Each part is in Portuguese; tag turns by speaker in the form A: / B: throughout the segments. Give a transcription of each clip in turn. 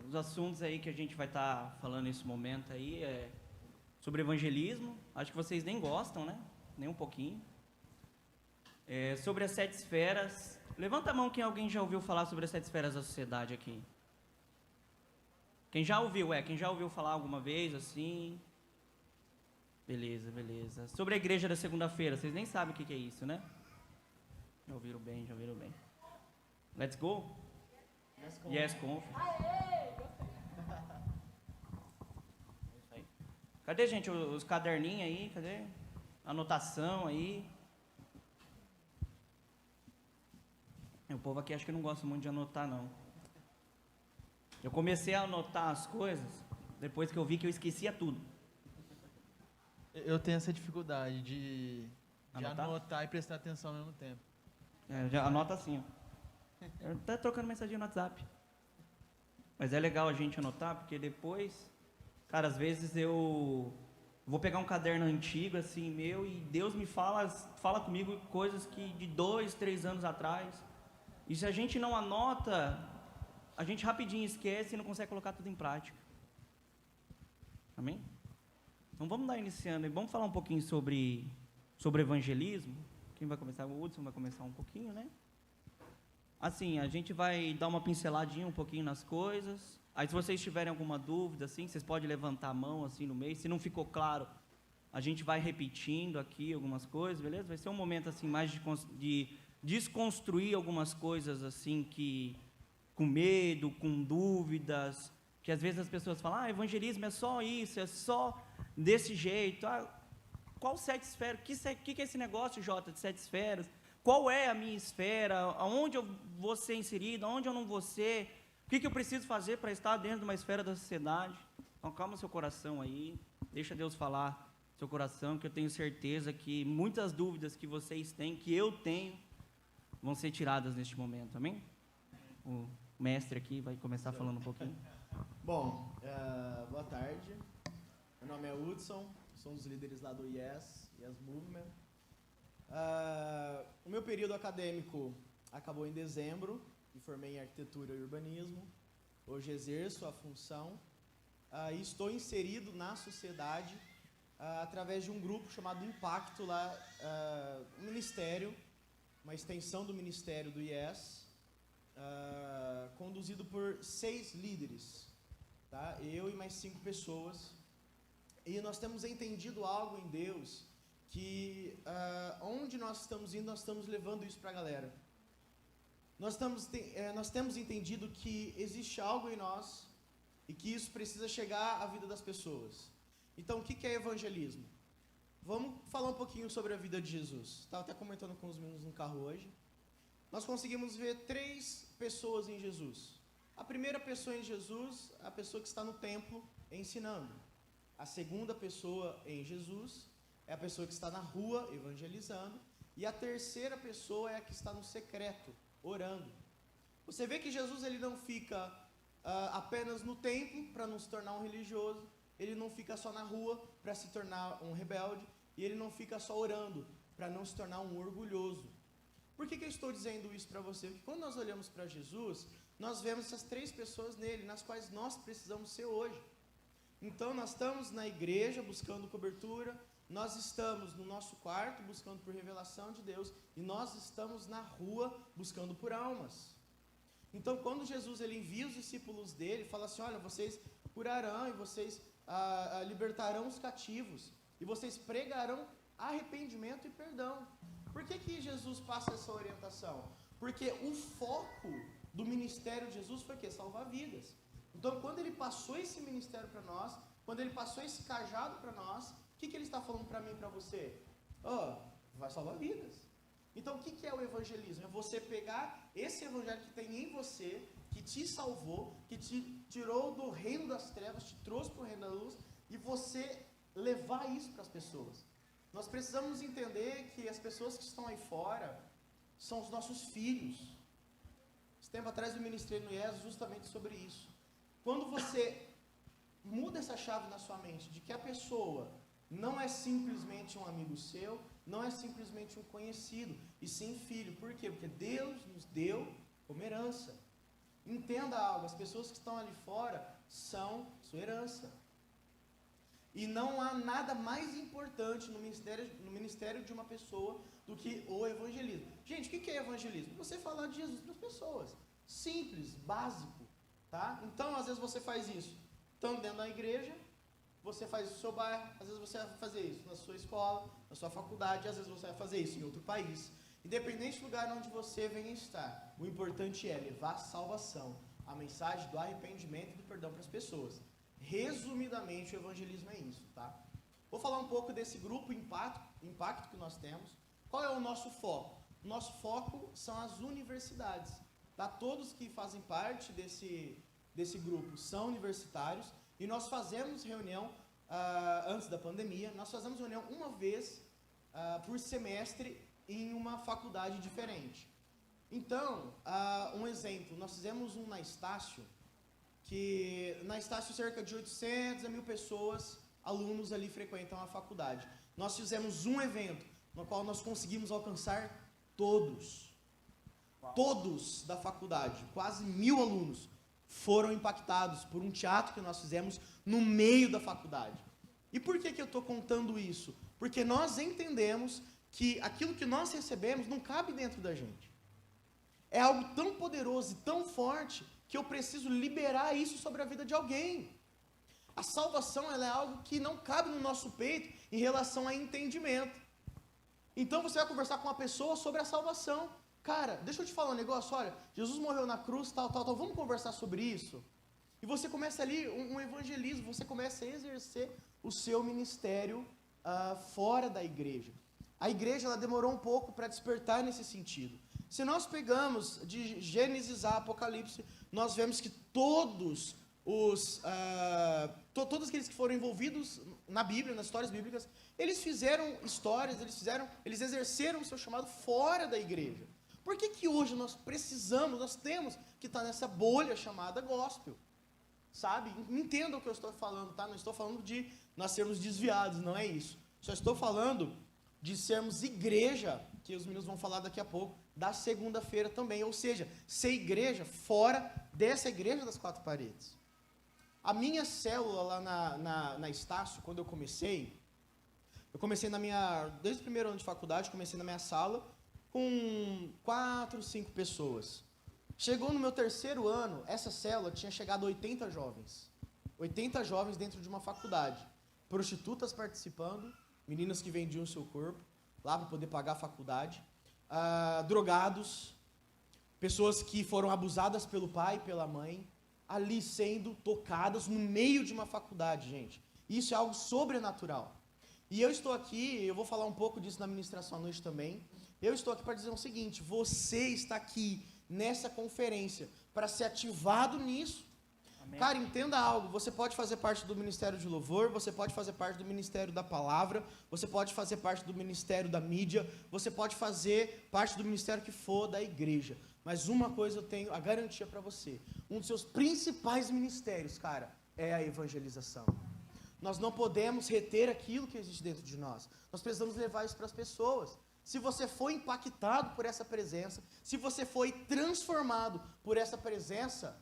A: Os assuntos aí que a gente vai estar falando nesse momento aí é sobre evangelismo. Acho que vocês nem gostam, né? Nem um pouquinho. Sobre as 7 esferas. Levanta a mão quem alguém já ouviu falar sobre as 7 esferas da sociedade aqui. Quem já ouviu, quem já ouviu falar alguma vez, assim... Beleza, beleza. Sobre a igreja da segunda-feira, vocês nem sabem o que é isso, né? Já ouviram bem, já ouviram bem. Let's go? Yes, conf. Cadê, gente, os caderninhos aí? Cadê? Anotação aí. O povo aqui acho que não gosta muito de anotar, não. Eu comecei a anotar as coisas depois que eu vi que eu esquecia tudo.
B: Eu tenho essa dificuldade de anotar e prestar atenção ao mesmo tempo.
A: Já anota assim, ó. Eu tô trocando mensagem no WhatsApp. Mas é legal a gente anotar, porque depois... Cara, às vezes eu vou pegar um caderno antigo, assim, meu, e Deus me fala comigo coisas que de 2, 3 anos atrás. E se a gente não anota, a gente rapidinho esquece e não consegue colocar tudo em prática. Amém? Então vamos dar iniciando e vamos falar um pouquinho sobre evangelismo. Quem vai começar? O Hudson vai começar um pouquinho, né? Assim, a gente vai dar uma pinceladinha um pouquinho nas coisas. Aí se vocês tiverem alguma dúvida, assim, vocês podem levantar a mão assim no meio. Se não ficou claro, a gente vai repetindo aqui algumas coisas, beleza? Vai ser um momento assim mais de desconstruir algumas coisas assim que com medo, com dúvidas, que às vezes as pessoas falam: evangelismo é só isso, é só desse jeito. Qual 7 esferas? O que é esse negócio, Jota, de 7 esferas? Qual é a minha esfera? Aonde eu vou ser inserido? Aonde eu não vou ser? O que eu preciso fazer para estar dentro de uma esfera da sociedade? Então, calma seu coração aí. Deixa Deus falar seu coração, que eu tenho certeza que muitas dúvidas que vocês têm, que eu tenho, vão ser tiradas neste momento. Amém? O mestre aqui vai começar falando um pouquinho.
C: Bom, boa tarde. Meu nome é Hudson, sou um dos líderes lá do Yes Movement. O meu período acadêmico acabou em dezembro, me formei em arquitetura e urbanismo. Hoje exerço a função e estou inserido na sociedade através de um grupo chamado Impacto, lá, um ministério, uma extensão do ministério do Yes, conduzido por 6 líderes, tá? Eu e mais 5 pessoas. E nós temos entendido algo em Deus, que onde nós estamos indo, nós estamos levando isso para a galera. Nós temos entendido que existe algo em nós e que isso precisa chegar à vida das pessoas. Então, o que é evangelismo? Vamos falar um pouquinho sobre a vida de Jesus. Estava até comentando com os meninos no carro hoje. Nós conseguimos ver 3 pessoas em Jesus. A primeira pessoa em Jesus é a pessoa que está no templo ensinando. A segunda pessoa em Jesus é a pessoa que está na rua evangelizando. E a terceira pessoa é a que está no secreto, orando. Você vê que Jesus ele não fica apenas no templo para não se tornar um religioso. Ele não fica só na rua para se tornar um rebelde. E ele não fica só orando para não se tornar um orgulhoso. Por que eu estou dizendo isso para você? Porque quando nós olhamos para Jesus, nós vemos essas 3 pessoas nele, nas quais nós precisamos ser hoje. Então nós estamos na igreja buscando cobertura, nós estamos no nosso quarto buscando por revelação de Deus, e nós estamos na rua buscando por almas. Então quando Jesus ele envia os discípulos dele, fala assim: olha, vocês curarão e vocês libertarão os cativos, e vocês pregarão arrependimento e perdão. Por que Jesus passa essa orientação? Porque o foco do ministério de Jesus foi o quê? Salvar vidas. Então, quando ele passou esse ministério para nós, quando ele passou esse cajado para nós, o que ele está falando para mim e para você? Vai salvar vidas. Então, o que é o evangelismo? É você pegar esse evangelho que tem em você, que te salvou, que te tirou do reino das trevas, te trouxe para o reino da luz, e você levar isso para as pessoas. Nós precisamos entender que as pessoas que estão aí fora são os nossos filhos. Esse tempo atrás eu ministrei no IES justamente sobre isso. Quando você muda essa chave na sua mente, de que a pessoa não é simplesmente um amigo seu, não é simplesmente um conhecido, e sim filho. Por quê? Porque Deus nos deu como herança. Entenda algo, as pessoas que estão ali fora são sua herança. E não há nada mais importante no ministério de uma pessoa do que o evangelismo. Gente, o que é evangelismo? Você falar de Jesus para as pessoas. Simples, básico, tá? Então, às vezes você faz isso estando dentro da igreja, você faz isso no seu bairro, às vezes você vai fazer isso na sua escola, na sua faculdade, às vezes você vai fazer isso em outro país. Independente do lugar onde você venha estar, o importante é levar a salvação, a mensagem do arrependimento e do perdão para as pessoas. Resumidamente, o evangelismo é isso, tá? Vou falar um pouco desse grupo impacto que nós temos. Qual é o nosso foco? O nosso foco são as universidades, tá? Todos que fazem parte desse grupo são universitários e nós fazemos reunião, antes da pandemia, nós fazemos reunião uma vez por semestre em uma faculdade diferente. Então, um exemplo, nós fizemos um na Estácio, que na Estácio cerca de 800 a 1000 pessoas, alunos ali frequentam a faculdade. Nós fizemos um evento no qual nós conseguimos alcançar todos da faculdade, quase 1000 alunos foram impactados por um teatro que nós fizemos no meio da faculdade. E por que eu estou contando isso? Porque nós entendemos que aquilo que nós recebemos não cabe dentro da gente. É algo tão poderoso e tão forte que eu preciso liberar isso sobre a vida de alguém. A salvação, ela é algo que não cabe no nosso peito em relação a entendimento. Então você vai conversar com uma pessoa sobre a salvação. Cara, deixa eu te falar um negócio, olha, Jesus morreu na cruz, tal, vamos conversar sobre isso? E você começa ali um evangelismo, você começa a exercer o seu ministério fora da igreja. A igreja, ela demorou um pouco para despertar nesse sentido. Se nós pegamos de Gênesis a Apocalipse, nós vemos que todos aqueles que foram envolvidos na Bíblia, nas histórias bíblicas, eles fizeram histórias, eles exerceram o seu chamado fora da igreja. Por que hoje nós temos que estar nessa bolha chamada gospel? Sabe? Entenda o que eu estou falando, tá? Não estou falando de nós sermos desviados, não é isso. Só estou falando de sermos igreja, que os meninos vão falar daqui a pouco, da segunda-feira também. Ou seja, ser igreja fora dessa igreja das quatro paredes. A minha célula lá na Estácio, quando eu comecei desde o primeiro ano de faculdade, comecei na minha sala com 4, 5 pessoas. Chegou no meu terceiro ano, essa célula tinha chegado a 80 jovens. 80 jovens dentro de uma faculdade. Prostitutas participando, meninas que vendiam o seu corpo lá para poder pagar a faculdade, drogados, pessoas que foram abusadas pelo pai e pela mãe, ali sendo tocadas no meio de uma faculdade, gente. Isso é algo sobrenatural. E eu estou aqui, eu vou falar um pouco disso na ministração à noite também, eu estou aqui para dizer o seguinte: você está aqui nessa conferência para ser ativado nisso. Amém. Cara, entenda algo, você pode fazer parte do Ministério de Louvor, você pode fazer parte do Ministério da Palavra, você pode fazer parte do Ministério da Mídia, você pode fazer parte do ministério que for da igreja. Mas uma coisa eu tenho a garantia para você: um dos seus principais ministérios, cara, é a evangelização. Nós não podemos reter aquilo que existe dentro de nós. Nós precisamos levar isso para as pessoas. Se você foi impactado por essa presença, se você foi transformado por essa presença,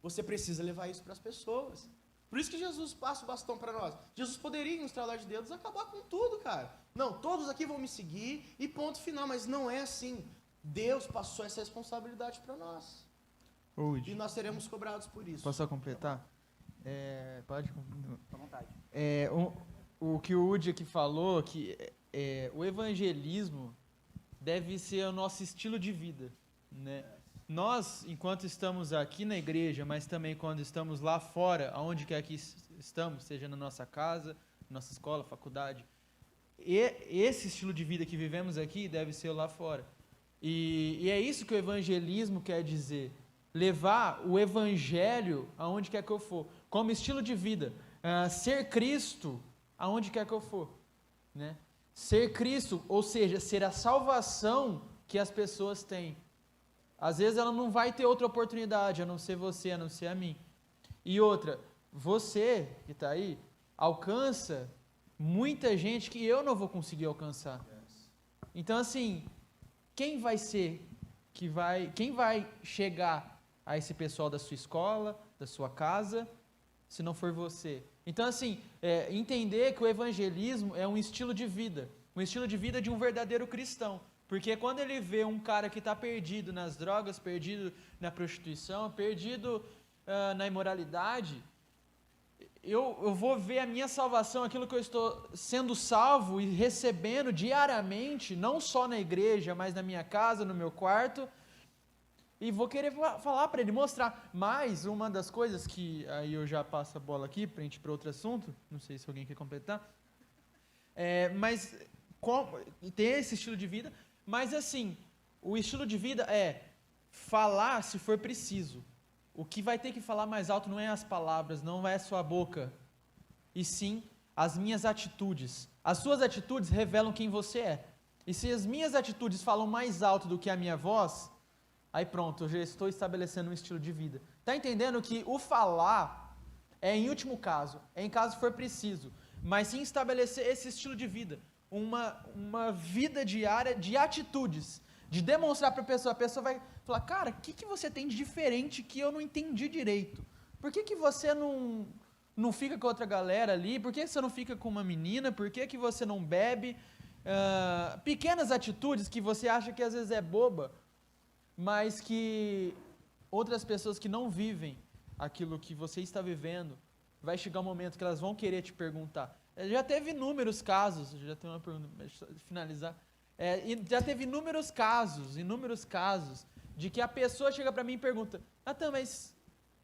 C: você precisa levar isso para as pessoas. Por isso que Jesus passa o bastão para nós. Jesus poderia, em um estralar de dedos, acabar com tudo, cara. Não, todos aqui vão me seguir e ponto final, mas não é assim. Deus passou essa responsabilidade para nós. E nós seremos cobrados por isso.
B: Posso só completar? Pode?
A: À vontade.
B: O que o Udi aqui falou, que o evangelismo deve ser o nosso estilo de vida, né? Nós, enquanto estamos aqui na igreja, mas também quando estamos lá fora, aonde quer que estamos, seja na nossa casa, nossa escola, faculdade, esse estilo de vida que vivemos aqui deve ser lá fora. E é isso que o evangelismo quer dizer: levar o evangelho aonde quer que eu for, como estilo de vida, ser Cristo aonde quer que eu for, né? Ser Cristo, ou seja, ser a salvação que as pessoas têm. Às vezes ela não vai ter outra oportunidade, a não ser você, a não ser a mim. E outra, você que está aí, alcança muita gente que eu não vou conseguir alcançar. Então, assim, quem vai chegar a esse pessoal da sua escola, da sua casa, se não for você? Então, assim, entender que o evangelismo é um estilo de vida de um verdadeiro cristão. Porque quando ele vê um cara que está perdido nas drogas, perdido na prostituição, perdido na imoralidade, eu vou ver a minha salvação, aquilo que eu estou sendo salvo e recebendo diariamente, não só na igreja, mas na minha casa, no meu quarto, e vou querer falar para ele, mostrar. Mas uma das coisas que, aí eu já passo a bola aqui, para a gente ir para outro assunto, não sei se alguém quer completar, mas ter esse estilo de vida, mas assim, o estilo de vida é falar se for preciso. O que vai ter que falar mais alto não é as palavras, não é a sua boca, e sim as minhas atitudes. As suas atitudes revelam quem você é. E se as minhas atitudes falam mais alto do que a minha voz, aí pronto, eu já estou estabelecendo um estilo de vida. Está entendendo que o falar é em último caso, é em caso for preciso, mas sim estabelecer esse estilo de vida, uma vida diária de atitudes, de demonstrar para a pessoa vai falar, cara, o que você tem de diferente que eu não entendi direito? Por que você não fica com outra galera ali? Por que você não fica com uma menina? Por que você não bebe? Pequenas atitudes que você acha que às vezes é boba, mas que outras pessoas que não vivem aquilo que você está vivendo, vai chegar um momento que elas vão querer te perguntar. Já teve inúmeros casos, já tem uma pergunta, deixa eu finalizar, já teve inúmeros casos, de que a pessoa chega para mim e pergunta, Natan, mas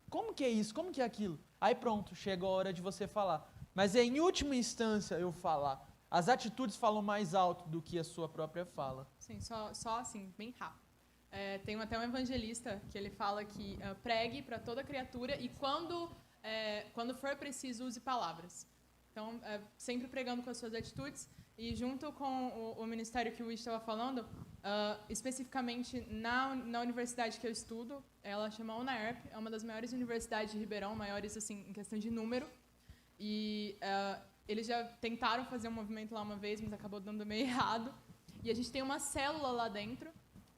B: como que é isso, como que é aquilo? Aí pronto, chega a hora de você falar. Mas é em última instância eu falar. As atitudes falam mais alto do que a sua própria fala.
D: Sim, só assim, bem rápido. Tem até um evangelista que ele fala que pregue para toda criatura e quando for preciso, use palavras. Então, sempre pregando com as suas atitudes e junto com o ministério que o Wish estava falando, especificamente na universidade que eu estudo, ela chama UNAERP, é uma das maiores universidades de Ribeirão, maiores assim, em questão de número, e eles já tentaram fazer um movimento lá uma vez, mas acabou dando meio errado, e a gente tem uma célula lá dentro,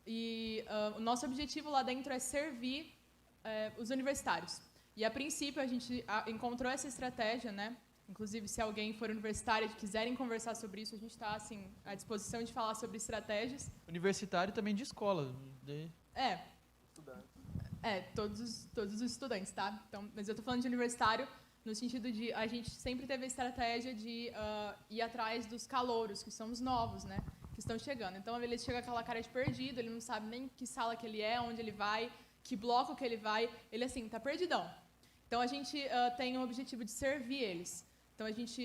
D: e o nosso objetivo lá dentro é servir os universitários. E, a princípio, a gente encontrou essa estratégia, né? Inclusive, se alguém for universitário e quiserem conversar sobre isso, a gente está assim, à disposição de falar sobre estratégias.
B: Universitário também de escola.
D: Todos os estudantes, tá? Então, mas eu estou falando de universitário no sentido de a gente sempre teve a estratégia de ir atrás dos calouros, que são os novos, né? Que estão chegando. Então, ele chega com aquela cara de perdido, ele não sabe nem que sala que ele é, onde ele vai, que bloco que ele vai. Ele, assim, está perdidão. Então, a gente tem o objetivo de servir eles. Então, a gente,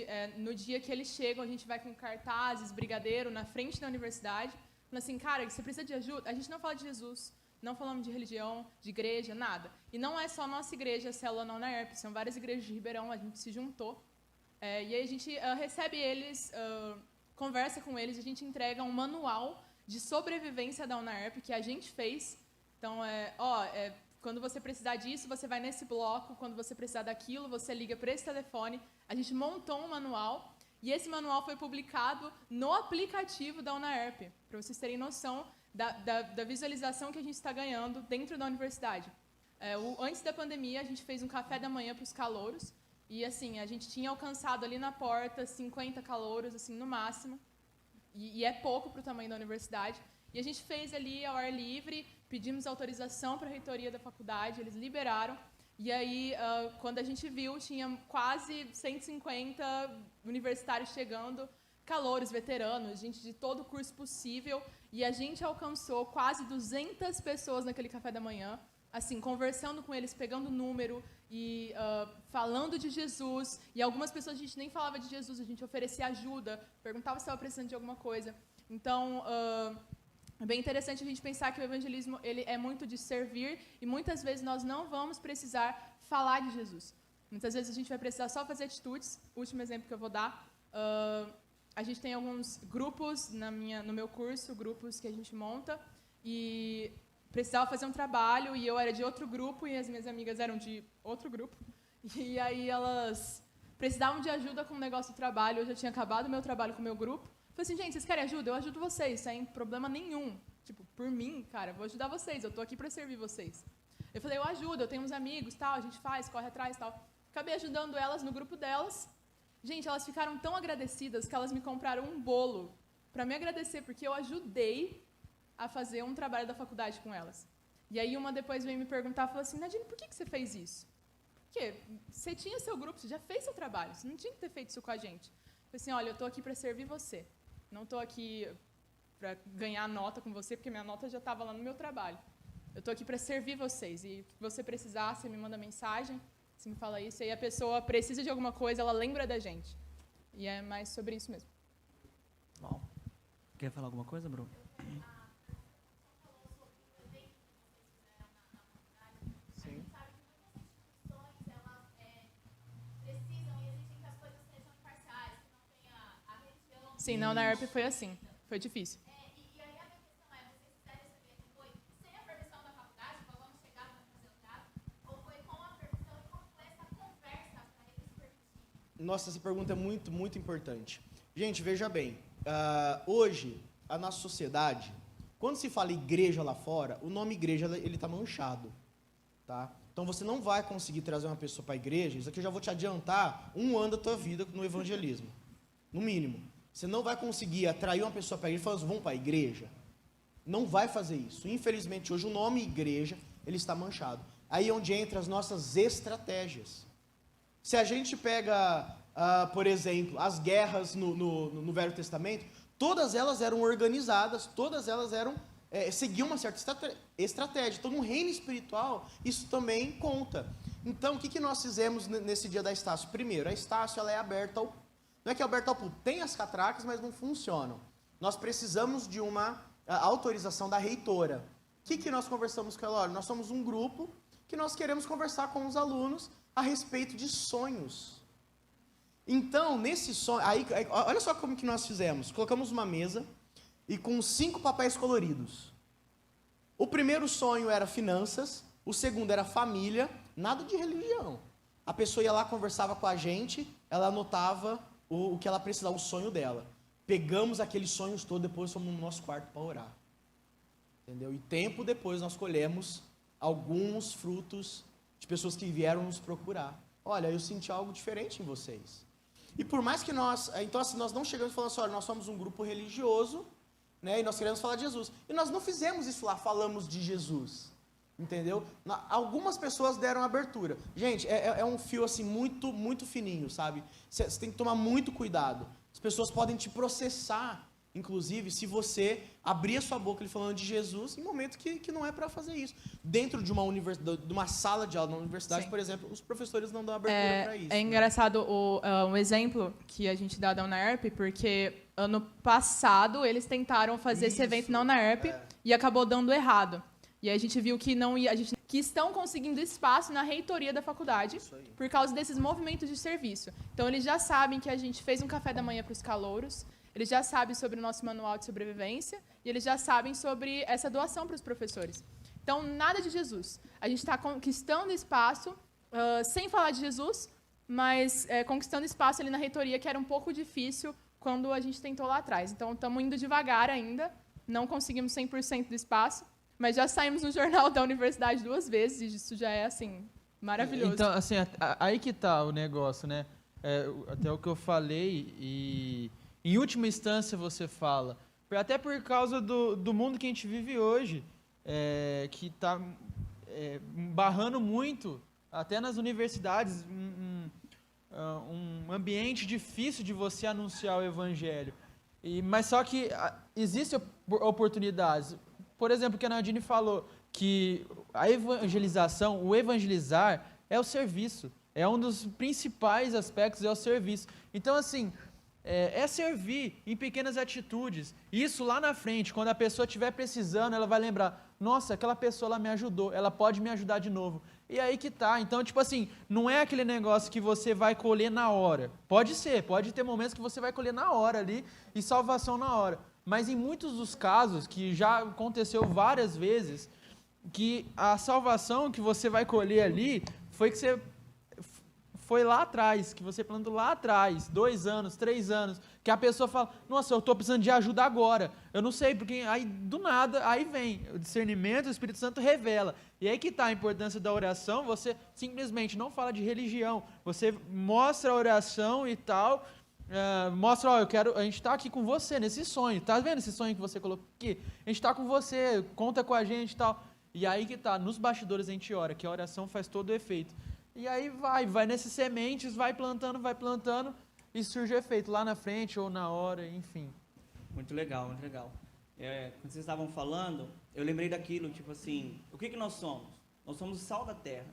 D: no dia que eles chegam, a gente vai com cartazes, brigadeiro, na frente da universidade, falando assim, cara, você precisa de ajuda? A gente não fala de Jesus, não falamos de religião, de igreja, nada. E não é só a nossa igreja, a célula na UNAERP, são várias igrejas de Ribeirão, a gente se juntou. E aí a gente recebe eles, conversa com eles, a gente entrega um manual de sobrevivência da UNAERP que a gente fez. Então, quando você precisar disso, você vai nesse bloco, quando você precisar daquilo, você liga para esse telefone. A gente montou um manual e esse manual foi publicado no aplicativo da UNAERP, para vocês terem noção da visualização que a gente está ganhando dentro da universidade. Antes da pandemia, a gente fez um café da manhã para os calouros e, assim, a gente tinha alcançado ali na porta 50 calouros, assim, no máximo, e é pouco para o tamanho da universidade. E a gente fez ali ao ar livre, pedimos autorização para a reitoria da faculdade, eles liberaram. E aí, quando a gente viu, tinha quase 150 universitários chegando, calouros, veteranos, gente de todo o curso possível. E a gente alcançou quase 200 pessoas naquele café da manhã, assim, conversando com eles, pegando número e falando de Jesus. E algumas pessoas a gente nem falava de Jesus, a gente oferecia ajuda, perguntava se estava precisando de alguma coisa. Então, é bem interessante a gente pensar que o evangelismo ele é muito de servir e muitas vezes nós não vamos precisar falar de Jesus. Muitas vezes a gente vai precisar só fazer atitudes. O último exemplo que eu vou dar, a gente tem alguns grupos no meu curso, grupos que a gente monta e precisava fazer um trabalho e eu era de outro grupo e as minhas amigas eram de outro grupo. E aí elas precisavam de ajuda com o negócio do trabalho. Eu já tinha acabado o meu trabalho com o meu grupo. Falei assim, gente, vocês querem ajuda? Eu ajudo vocês, sem problema nenhum. Tipo, por mim, cara, vou ajudar vocês, eu tô aqui para servir vocês. Eu falei, eu ajudo, eu tenho uns amigos, tal, a gente faz, corre atrás, tal. Acabei ajudando elas no grupo delas. Gente, elas ficaram tão agradecidas que elas me compraram um bolo para me agradecer, porque eu ajudei a fazer um trabalho da faculdade com elas. E aí uma depois veio me perguntar, falou assim, Nadine, por que você fez isso? Porque você tinha seu grupo, você já fez seu trabalho, você não tinha que ter feito isso com a gente. Eu falei assim, olha, eu estou aqui para servir você. Não estou aqui para ganhar nota com você, porque minha nota já estava lá no meu trabalho. Eu estou aqui para servir vocês. E o que você precisar, você me manda mensagem, você me fala isso. E aí a pessoa precisa de alguma coisa, ela lembra da gente. E é mais sobre isso mesmo.
A: Bom. Quer falar alguma coisa, Bruno?
C: Sim.
D: Sim, não, na ERP foi assim. Foi difícil.
E: E aí a minha questão é, vocês fizeram esse evento foi sem a permissão da faculdade, nós vamos chegar para fazer o teatro, ou foi com a permissão e como foi essa conversa para eles permitirem?
C: Nossa, essa pergunta é muito, muito importante. Gente, veja bem, hoje, a nossa sociedade, quando se fala igreja lá fora, o nome igreja, ele está manchado, tá? Então, você não vai conseguir trazer uma pessoa para a igreja, isso aqui eu já vou te adiantar, 1 ano da tua vida no evangelismo, no mínimo. Você não vai conseguir atrair uma pessoa para a igreja e falar assim, vamos para a igreja. Não vai fazer isso. Infelizmente, hoje o nome igreja, ele está manchado. Aí é onde entram as nossas estratégias. Se a gente pega, por exemplo, as guerras no Velho Testamento, todas elas eram organizadas, todas elas seguiam uma certa estratégia. Então, no reino espiritual, isso também conta. Então, o que nós fizemos nesse dia da Estácio? Primeiro, a Estácio ela é aberta ao... Não é que é aberta ao público, tem as catracas, mas não funcionam. Nós precisamos de uma autorização da reitora. O que nós conversamos com ela? Olha, nós somos um grupo que nós queremos conversar com os alunos a respeito de sonhos. Então, nesse sonho... olha só como que nós fizemos. Colocamos uma mesa e com 5 papéis coloridos. O primeiro sonho era finanças, o segundo era família, nada de religião. A pessoa ia lá, conversava com a gente, ela anotava o que ela precisava, o sonho dela. Pegamos aqueles sonhos todos, depois fomos no nosso quarto para orar. Entendeu? E tempo depois nós colhemos alguns frutos de pessoas que vieram nos procurar. Olha, eu senti algo diferente em vocês. E por mais que nós... Então, assim, nós não chegamos falando assim, olha, nós somos um grupo religioso, né, e nós queremos falar de Jesus. E nós não fizemos isso lá, falamos de Jesus. Entendeu? Algumas pessoas deram abertura. Gente, é um fio assim muito, muito fininho, sabe? Você tem que tomar muito cuidado. As pessoas podem te processar, inclusive, se você abrir a sua boca ele falando de Jesus em momento que não é para fazer isso. Dentro de uma sala de aula, na universidade,
D: Sim.
C: por exemplo, os professores não dão abertura para isso.
D: É engraçado um exemplo que a gente dá da UNAERP, porque ano passado eles tentaram fazer esse evento na UNAERP e acabou dando errado. E aí a gente viu que que estão conseguindo espaço na reitoria da faculdade por causa desses movimentos de serviço. Então, eles já sabem que a gente fez um café da manhã para os calouros, eles já sabem sobre o nosso manual de sobrevivência e eles já sabem sobre essa doação para os professores. Então, nada de Jesus. A gente está conquistando espaço, sem falar de Jesus, mas conquistando espaço ali na reitoria, que era um pouco difícil quando a gente tentou lá atrás. Então, estamos indo devagar ainda, não conseguimos 100% do espaço, mas já saímos no jornal da universidade 2 vezes, e isso já é, assim, maravilhoso.
B: Então, assim, aí que tá o negócio, né? Até o que eu falei, e em última instância você fala, até por causa do mundo que a gente vive hoje, que está barrando muito, até nas universidades, um ambiente difícil de você anunciar o evangelho. Mas só que existem oportunidades. Por exemplo, o que a Nadine falou, que a evangelização, o evangelizar é o serviço. É um dos principais aspectos, é o serviço. Então, assim, é servir em pequenas atitudes. Isso lá na frente, quando a pessoa estiver precisando, ela vai lembrar, nossa, aquela pessoa ela me ajudou, ela pode me ajudar de novo. E aí que tá. Então, tipo assim, não é aquele negócio que você vai colher na hora. Pode ser, pode ter momentos que você vai colher na hora ali e salvação na hora. Mas em muitos dos casos, que já aconteceu várias vezes, que a salvação que você vai colher ali foi que você foi lá atrás, que você plantou lá atrás, 2 anos, 3 anos, que a pessoa fala, nossa, eu estou precisando de ajuda agora, eu não sei, porque aí do nada, aí vem o discernimento, o Espírito Santo revela. E aí que está a importância da oração, você simplesmente não fala de religião, você mostra a oração e tal, mostra, ó, a gente está aqui com você nesse sonho, tá vendo esse sonho que você colocou aqui? A gente está com você, conta com a gente e tal. E aí que tá, nos bastidores a gente ora, que a oração faz todo o efeito. E aí vai nessas sementes, vai plantando, e surge o efeito lá na frente ou na hora, enfim.
A: Muito legal, muito legal. Quando vocês estavam falando, eu lembrei daquilo, tipo assim, o que nós somos? Nós somos o sal da terra.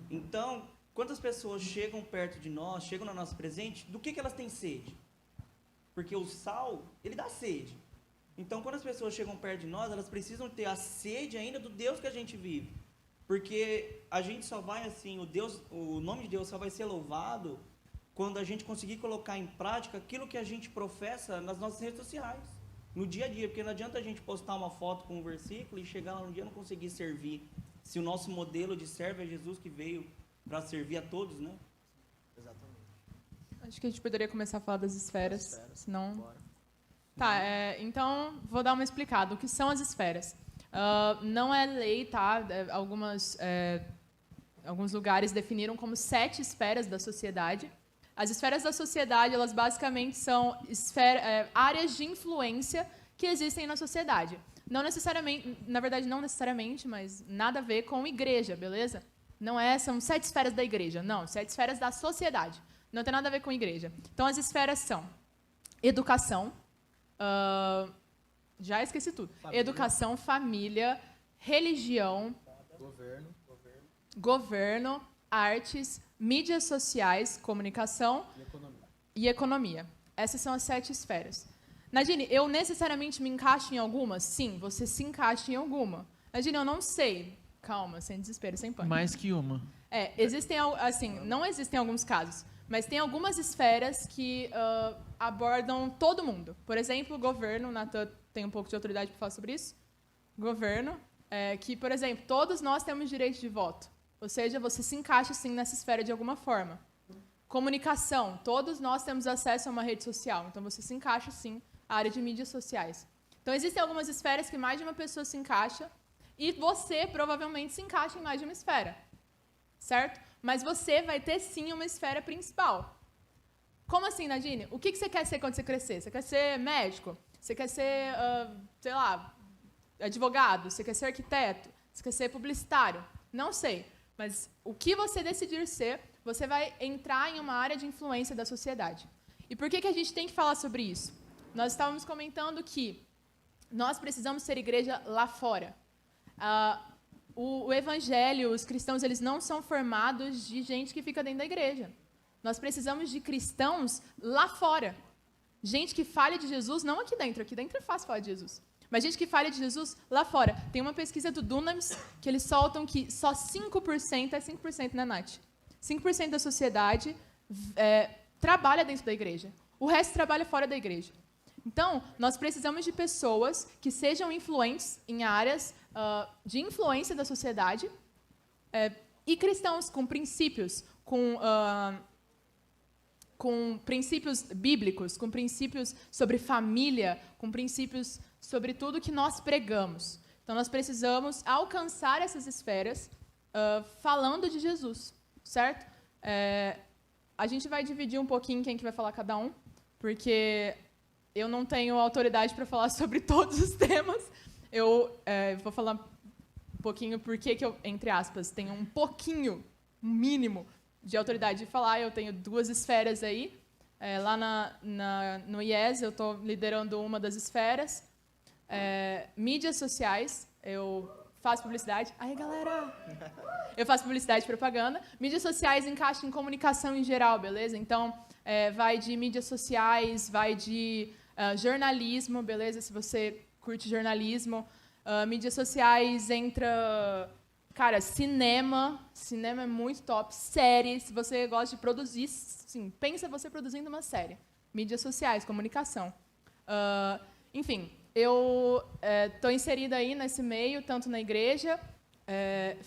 A: Então, quantas pessoas chegam perto de nós, chegam na nossa presente, do que elas têm sede? Porque o sal, ele dá sede. Então, quando as pessoas chegam perto de nós, elas precisam ter a sede ainda do Deus que a gente vive. Porque a gente só vai, assim, o nome de Deus só vai ser louvado quando a gente conseguir colocar em prática aquilo que a gente professa nas nossas redes sociais, no dia a dia. Porque não adianta a gente postar uma foto com um versículo e chegar lá no dia e não conseguir servir. Se o nosso modelo de servo é Jesus que veio para servir a todos, né?
C: Exatamente.
D: Acho que a gente poderia começar a falar das esferas, senão...
C: Bora.
D: Tá, então vou dar uma explicada. O que são as esferas? Não é lei, tá? Alguns lugares definiram como 7 esferas da sociedade. As esferas da sociedade, elas basicamente são áreas de influência que existem na sociedade. Não necessariamente, na verdade, não necessariamente, mas nada a ver com igreja, beleza? Não são 7 esferas da igreja, não, 7 esferas da sociedade. Não tem nada a ver com igreja. Então, as esferas são educação, já esqueci tudo.
C: Família.
D: Educação, família, religião, governo, artes, mídias sociais, comunicação e economia. Essas são as 7 esferas. Nadine, eu necessariamente me encaixo em alguma? Sim, você se encaixa em alguma. Nadine, eu não sei. Calma, sem desespero, sem pânico.
B: Mais que uma.
D: Existem, assim, não existem alguns casos, mas tem algumas esferas que abordam todo mundo. Por exemplo, o governo, o Natan tem um pouco de autoridade para falar sobre isso. Governo, que, por exemplo, todos nós temos direito de voto. Ou seja, você se encaixa, sim, nessa esfera de alguma forma. Comunicação, todos nós temos acesso a uma rede social. Então, você se encaixa, sim, na área de mídias sociais. Então, existem algumas esferas que mais de uma pessoa se encaixa e você, provavelmente, se encaixa em mais de uma esfera. Certo? Mas você vai ter, sim, uma esfera principal. Como assim, Nadine? O que você quer ser quando você crescer? Você quer ser médico? Você quer ser, sei lá, advogado? Você quer ser arquiteto? Você quer ser publicitário? Não sei. Mas o que você decidir ser, você vai entrar em uma área de influência da sociedade. E por que a gente tem que falar sobre isso? Nós estávamos comentando que nós precisamos ser igreja lá fora. O evangelho, os cristãos, eles não são formados de gente que fica dentro da igreja. Nós precisamos de cristãos lá fora. Gente que fale de Jesus, não aqui dentro é fácil falar de Jesus. Mas gente que fale de Jesus lá fora. Tem uma pesquisa do Dunamis que eles soltam que só 5%, né, Nath? 5% da sociedade trabalha dentro da igreja. O resto trabalha fora da igreja. Então, nós precisamos de pessoas que sejam influentes em áreas de influência da sociedade e cristãos com princípios, com princípios bíblicos, com princípios sobre família, com princípios sobre tudo que nós pregamos. Então, nós precisamos alcançar essas esferas falando de Jesus, certo? A gente vai dividir um pouquinho quem que vai falar cada um, porque eu não tenho autoridade para falar sobre todos os temas. Eu vou falar um pouquinho porque que eu, entre aspas, tenho um pouquinho, um mínimo, de autoridade de falar. Eu tenho 2 esferas aí. Lá no IES, eu estou liderando uma das esferas. Mídias sociais, eu faço publicidade. Aí, galera! Eu faço publicidade e propaganda. Mídias sociais encaixa em comunicação em geral, beleza? Então, vai de mídias sociais, vai de jornalismo, beleza? Se você curte jornalismo. Mídias sociais entra... Cara, cinema é muito top. Série, se você gosta de produzir, sim, pensa você produzindo uma série. Mídias sociais, comunicação. Enfim, eu estou inserida aí nesse meio, tanto na igreja,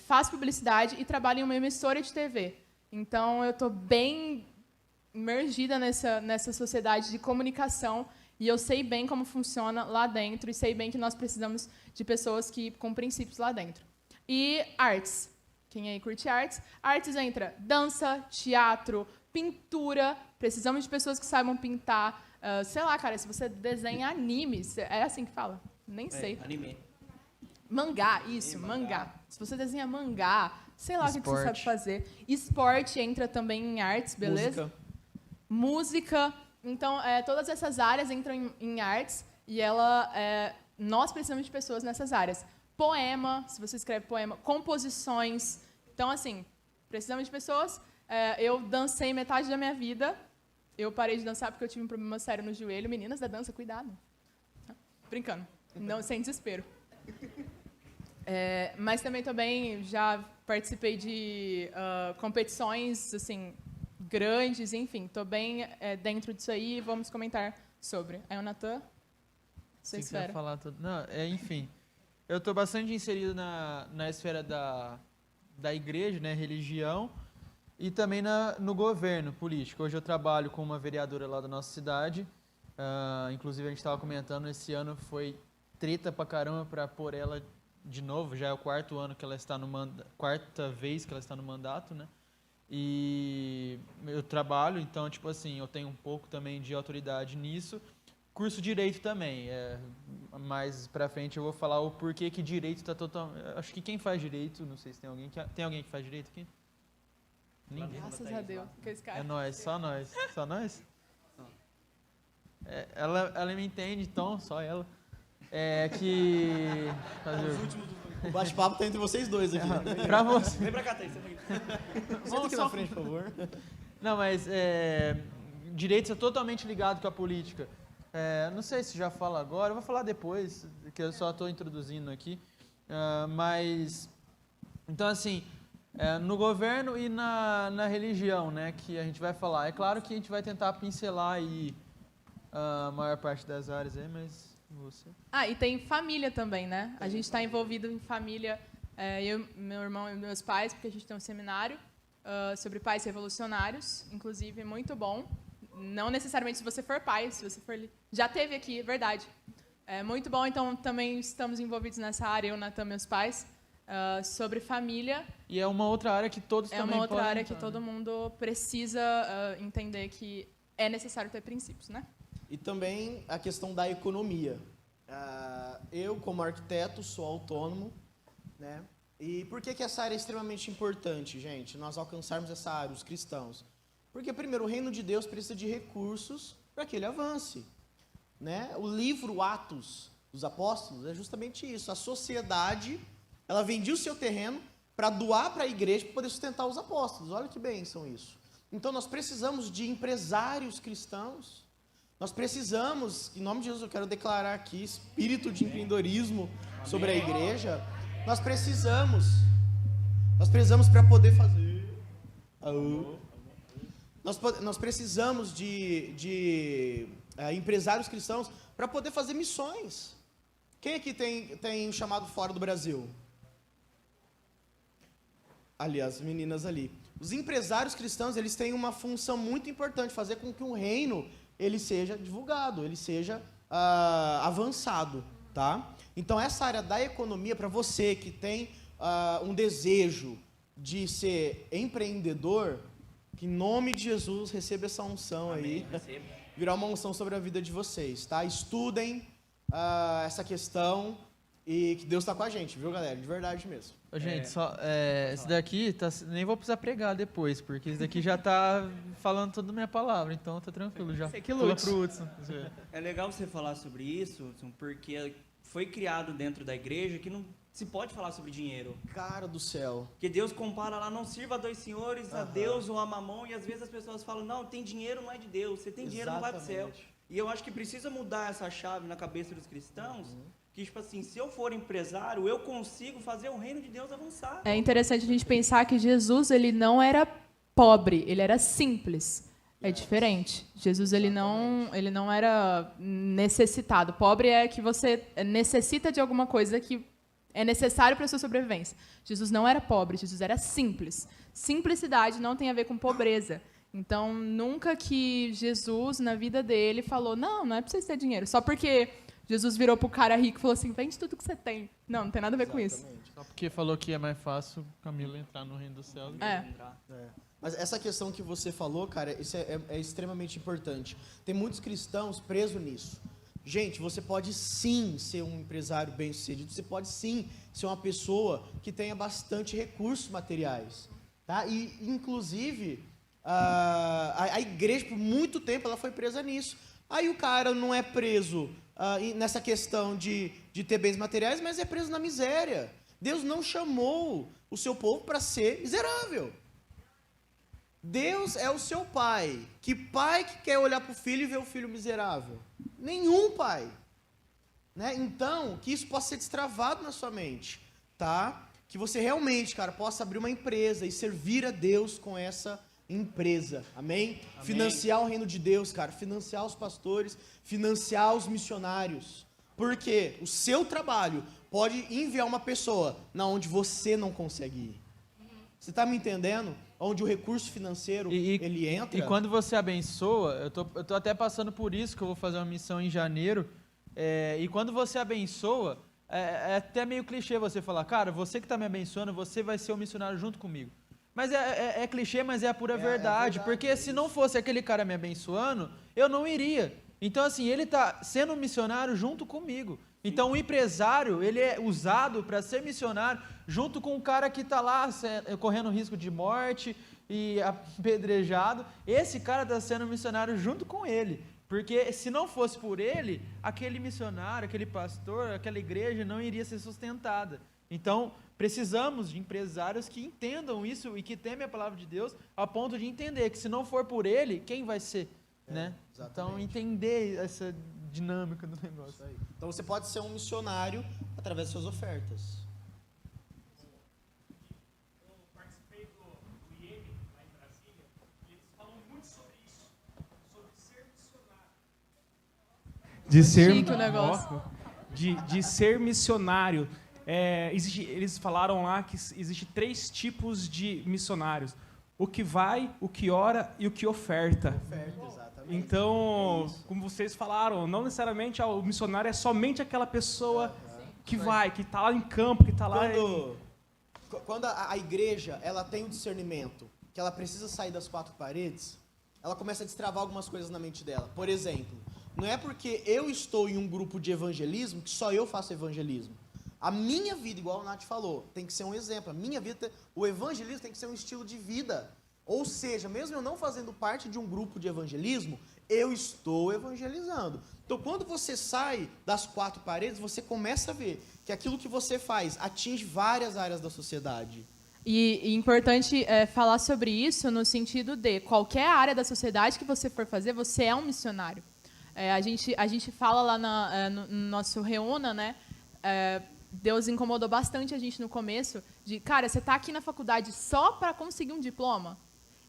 D: faço publicidade e trabalho em uma emissora de TV. Então, eu estou bem imergida nessa sociedade de comunicação e eu sei bem como funciona lá dentro e sei bem que nós precisamos de pessoas com princípios lá dentro. E artes. Quem aí curte artes? Artes entra dança, teatro, pintura. Precisamos de pessoas que saibam pintar. Sei lá, cara, se você desenha anime, é assim que fala? Nem sei.
A: Anime.
D: Mangá, isso, mangá. Se você desenha mangá, sei lá o que você sabe
B: Esporte.
D: fazer. Esporte entra também em artes, beleza? Música. Então, todas essas áreas entram em artes e nós precisamos de pessoas nessas áreas. Poema, se você escreve poema, composições. Então, assim, precisamos de pessoas. Eu dancei metade da minha vida. Eu parei de dançar porque eu tive um problema sério no joelho. Meninas da dança, cuidado. Brincando. Não, sem desespero. Mas também já participei de competições, assim, grandes, enfim. Estou bem dentro disso aí e vamos comentar sobre. Aí o Natan, sua
B: Se quiser
D: esfera.
B: falar tudo. Não, enfim. Eu estou bastante inserido na esfera da igreja, né, religião, e também no governo político. Hoje eu trabalho com uma vereadora lá da nossa cidade. Inclusive, a gente estava comentando, esse ano foi treta pra caramba para pôr ela de novo. Já é o quarta vez que ela está no mandato, né? E eu trabalho, então, tipo assim, eu tenho um pouco também de autoridade nisso. Curso Direito também. Mais pra frente eu vou falar o porquê que Direito está totalmente... Acho que quem faz Direito, não sei se tem alguém que... Tem alguém que faz Direito aqui? Ninguém.
D: Graças a Deus. Que esse cara.
B: É nós, só nós. Só nós? Ela me entende, então, só ela.
C: O bate-papo tá entre vocês dois aqui.
B: Pra você.
A: Vem pra cá, Thaís. Senta aqui.
C: Senta aqui na frente, por favor.
B: Não, mas direito é totalmente ligado com a política. Não sei se já fala agora, eu vou falar depois, que eu só estou introduzindo aqui. Mas, então assim, no governo e na religião, né, que a gente vai falar. É claro que a gente vai tentar pincelar aí a maior parte das áreas aí, mas você...
D: E tem família também, né? A gente está envolvido em família, eu, meu irmão e meus pais, porque a gente tem um seminário sobre pais revolucionários, inclusive muito bom. Não necessariamente se você for pai, se você for... Já teve aqui, é verdade. É muito bom, então também estamos envolvidos nessa área, eu, Natan, meus pais, sobre família.
B: E é uma outra área que todos
D: É
B: também
D: uma outra
B: podem
D: área que
B: entrar,
D: todo
B: né?
D: mundo precisa entender que é necessário ter princípios, né?
C: E também a questão da economia. Eu, como arquiteto, sou autônomo, né? E por que essa área é extremamente importante, gente? Nós alcançarmos essa área, os cristãos. Porque, primeiro, o reino de Deus precisa de recursos para que ele avance, né? O livro Atos dos Apóstolos é justamente isso. A sociedade, ela vendia o seu terreno para doar para a igreja para poder sustentar os apóstolos. Olha que bênção isso. Então, nós precisamos de empresários cristãos. Nós precisamos, em nome de Jesus, eu quero declarar aqui, espírito de empreendedorismo sobre a igreja. Nós precisamos para poder fazer. Nós precisamos de empresários cristãos para poder fazer missões. Quem aqui tem um chamado fora do Brasil? Ali, as meninas ali. Os empresários cristãos, eles têm uma função muito importante, fazer com que o reino ele seja divulgado, ele seja avançado, tá? Então, essa área da economia, para você que tem um desejo de ser empreendedor, que em nome de Jesus receba essa unção. Amém. Aí, virar uma unção sobre a vida de vocês, tá? Estudem essa questão e que Deus está com a gente, viu, galera? De verdade mesmo.
B: Gente, esse daqui, nem vou precisar pregar depois, porque esse daqui já tá falando toda a minha palavra, então tá tranquilo, já pula pro Hudson.
A: É legal você falar sobre isso, Hudson, porque foi criado dentro da igreja que não se pode falar sobre dinheiro.
C: Cara do céu.
A: Porque Deus compara lá, não sirva a dois senhores, a Deus ou a mamão, e às vezes as pessoas falam, não, tem dinheiro, não é de Deus, você tem dinheiro, não vai pro céu. E eu acho que precisa mudar essa chave na cabeça dos cristãos, que, tipo assim, se eu for empresário, eu consigo fazer o reino de Deus avançar.
D: É interessante a gente pensar que Jesus, ele não era pobre, ele era simples. É diferente. Jesus, ele não era necessitado. Pobre é que você necessita de alguma coisa que é necessário para a sua sobrevivência. Jesus não era pobre, Jesus era simples. Simplicidade não tem a ver com pobreza. Então, nunca que Jesus, na vida dele, falou, não é para vocês terem dinheiro. Só porque Jesus virou pro cara rico e falou assim, vende tudo que você tem. Não tem nada a ver com isso.
B: Só porque falou que é mais fácil Camilo entrar no reino do céu.
C: Mas essa questão que você falou, cara, isso é extremamente importante. Tem muitos cristãos presos nisso. Gente, você pode sim ser um empresário bem-sucedido, você pode sim ser uma pessoa que tenha bastante recursos materiais. Tá? E, inclusive, a igreja, por muito tempo, ela foi presa nisso. Aí o cara não é preso nessa questão de ter bens materiais, mas é preso na miséria. Deus não chamou o seu povo para ser miserável. Deus é o seu pai. Que pai que quer olhar para o filho e ver o filho miserável? Nenhum pai. Né? Então, que isso possa ser destravado na sua mente. Tá? Que você realmente, cara, possa abrir uma empresa e servir a Deus com essa empresa. Amém? Financiar o reino de Deus, cara. Financiar os pastores, financiar os missionários. Porque o seu trabalho pode enviar uma pessoa na onde você não consegue ir. Você está me entendendo? Onde o recurso financeiro, ele entra.
B: E quando você abençoa, eu tô até passando por isso, que eu vou fazer uma missão em janeiro, e quando você abençoa, é até meio clichê você falar, cara, você que está me abençoando, você vai ser um missionário junto comigo. Mas é clichê, mas é a pura verdade, porque se não fosse aquele cara me abençoando, eu não iria. Então, assim, ele está sendo um missionário junto comigo. Então, o empresário, ele é usado para ser missionário junto com o cara que está lá correndo risco de morte e apedrejado. Esse cara está sendo missionário junto com ele. Porque se não fosse por ele, aquele missionário, aquele pastor, aquela igreja não iria ser sustentada. Então, precisamos de empresários que entendam isso e que temem a palavra de Deus a ponto de entender que se não for por ele, quem vai ser? Né? Então, entender essa dinâmica do negócio.
C: Aí. Então, você pode ser um missionário através de suas ofertas.
F: Eu participei do IEM, lá em Brasília, e eles falam muito sobre isso, sobre ser missionário.
D: Chique o negócio.
F: De ser missionário. Eles falaram lá que existe 3 tipos de missionários. O que vai, o que ora e o que oferta.
C: Exatamente.
F: Então, como vocês falaram, não necessariamente o missionário é somente aquela pessoa que vai, que está lá em campo, que está lá...
C: Quando a igreja ela tem o discernimento que ela precisa sair das 4 paredes, ela começa a destravar algumas coisas na mente dela. Por exemplo, não é porque eu estou em um grupo de evangelismo que só eu faço evangelismo. A minha vida, igual o Nath falou, tem que ser um exemplo. A minha vida, o evangelismo tem que ser um estilo de vida. Ou seja, mesmo eu não fazendo parte de um grupo de evangelismo, eu estou evangelizando. Então, quando você sai das 4 paredes, você começa a ver que aquilo que você faz atinge várias áreas da sociedade.
D: E importante falar sobre isso no sentido de qualquer área da sociedade que você for fazer, você é um missionário. A gente fala lá no nosso Reúna, né? Deus incomodou bastante a gente no começo de, cara, você está aqui na faculdade só para conseguir um diploma?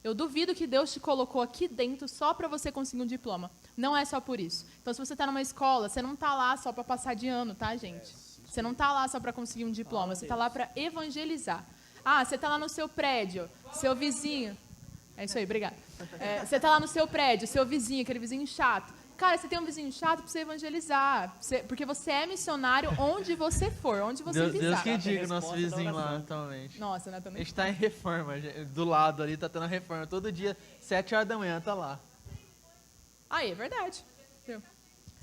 D: Eu duvido que Deus te colocou aqui dentro só para você conseguir um diploma. Não é só por isso. Então, se você está numa escola, você não está lá só para passar de ano, tá, gente? Você não está lá só para conseguir um diploma, você está lá para evangelizar. Ah, você está lá no seu prédio, seu vizinho... É isso aí, obrigada. Você está lá no seu prédio, seu vizinho, aquele vizinho chato. Cara, você tem um vizinho chato para você evangelizar. Porque você é missionário onde você for, onde você pisar.
B: Deus que diga o nosso vizinho lá atualmente.
D: Nossa, né?
B: A
D: Também.
B: gente tá em reforma, do lado ali, tá tendo a reforma. Todo dia, 7 horas da manhã, tá lá.
D: Aí, é verdade.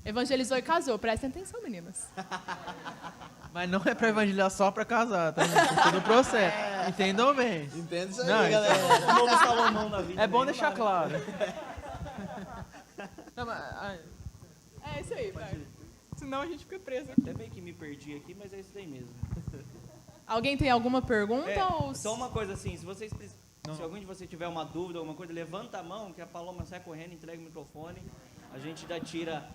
D: Evangelizou e casou. Prestem atenção, meninas.
B: Mas não é pra evangelizar só pra casar, tá? Tem todo o processo. Entendam bem.
C: Entende isso aí,
B: Não,
C: galera?
A: O novo Salomão da vida.
B: É bom
A: né?
B: deixar claro. Não, mas,
D: É isso aí, vai. Senão a gente fica preso aqui.
A: Até meio que me perdi aqui, mas é isso daí mesmo.
D: Alguém tem alguma pergunta? Ou...
A: Só uma coisa assim, se algum de vocês tiver uma dúvida, alguma coisa, levanta a mão, que a Paloma sai correndo, entrega o microfone, a gente já tira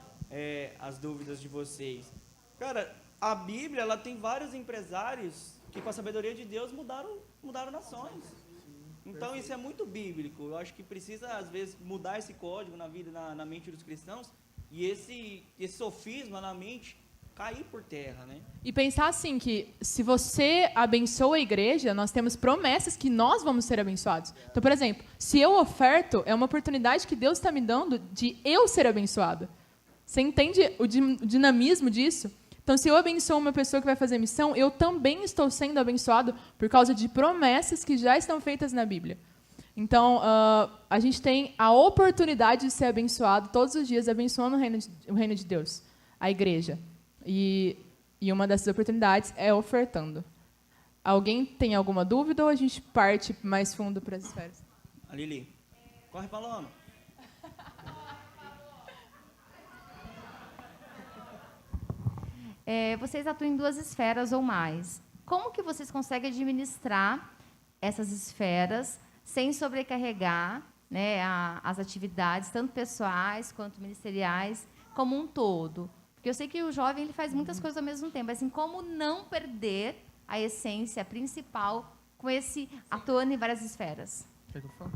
A: as dúvidas de vocês. Cara, a Bíblia, ela tem vários empresários que com a sabedoria de Deus mudaram nações. Então isso é muito bíblico. Eu acho que precisa, às vezes, mudar esse código na vida, na mente dos cristãos, e esse sofisma na mente cair por terra, né?
D: E pensar assim que se você abençoa a igreja, nós temos promessas que nós vamos ser abençoados. Então, por exemplo, se eu oferto, é uma oportunidade que Deus está me dando de eu ser abençoada. Você entende o dinamismo disso? Então, se eu abençoo uma pessoa que vai fazer missão, eu também estou sendo abençoado por causa de promessas que já estão feitas na Bíblia. Então, a gente tem a oportunidade de ser abençoado todos os dias, abençoando o reino de Deus, a igreja. E uma dessas oportunidades é ofertando. Alguém tem alguma dúvida ou a gente parte mais fundo para as esferas?
A: A Lili. Corre, Paloma.
G: Vocês atuam em 2 esferas ou mais. Como que vocês conseguem administrar essas esferas sem sobrecarregar, né, as atividades, tanto pessoais quanto ministeriais, como um todo? Porque eu sei que o jovem ele faz muitas coisas ao mesmo tempo. Assim, como não perder a essência principal com esse atuando em várias esferas?
B: Quer que eu fale?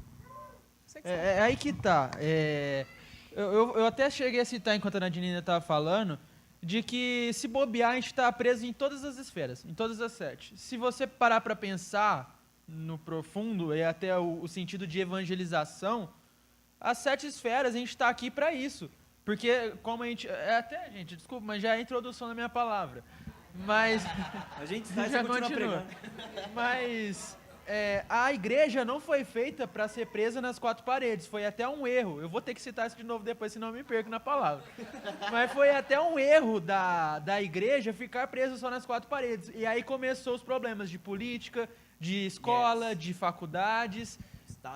B: É aí que tá. Eu até cheguei a citar, enquanto a Nadine estava falando, de que se bobear, a gente está preso em todas as esferas, em todas as 7. Se você parar para pensar no profundo e até o sentido de evangelização, as 7 esferas, a gente está aqui para isso. Porque, como a gente... gente, desculpa, mas já é a introdução da minha palavra. Mas...
A: A gente sai
B: já
A: e continua
B: continua.
A: pregando.
B: Mas a igreja não foi feita para ser presa nas 4 paredes. Foi até um erro. Eu vou ter que citar isso de novo depois, senão eu me perco na palavra. Mas foi até um erro da igreja ficar presa só nas 4 paredes. E aí começou os problemas de política, de escola, de faculdades...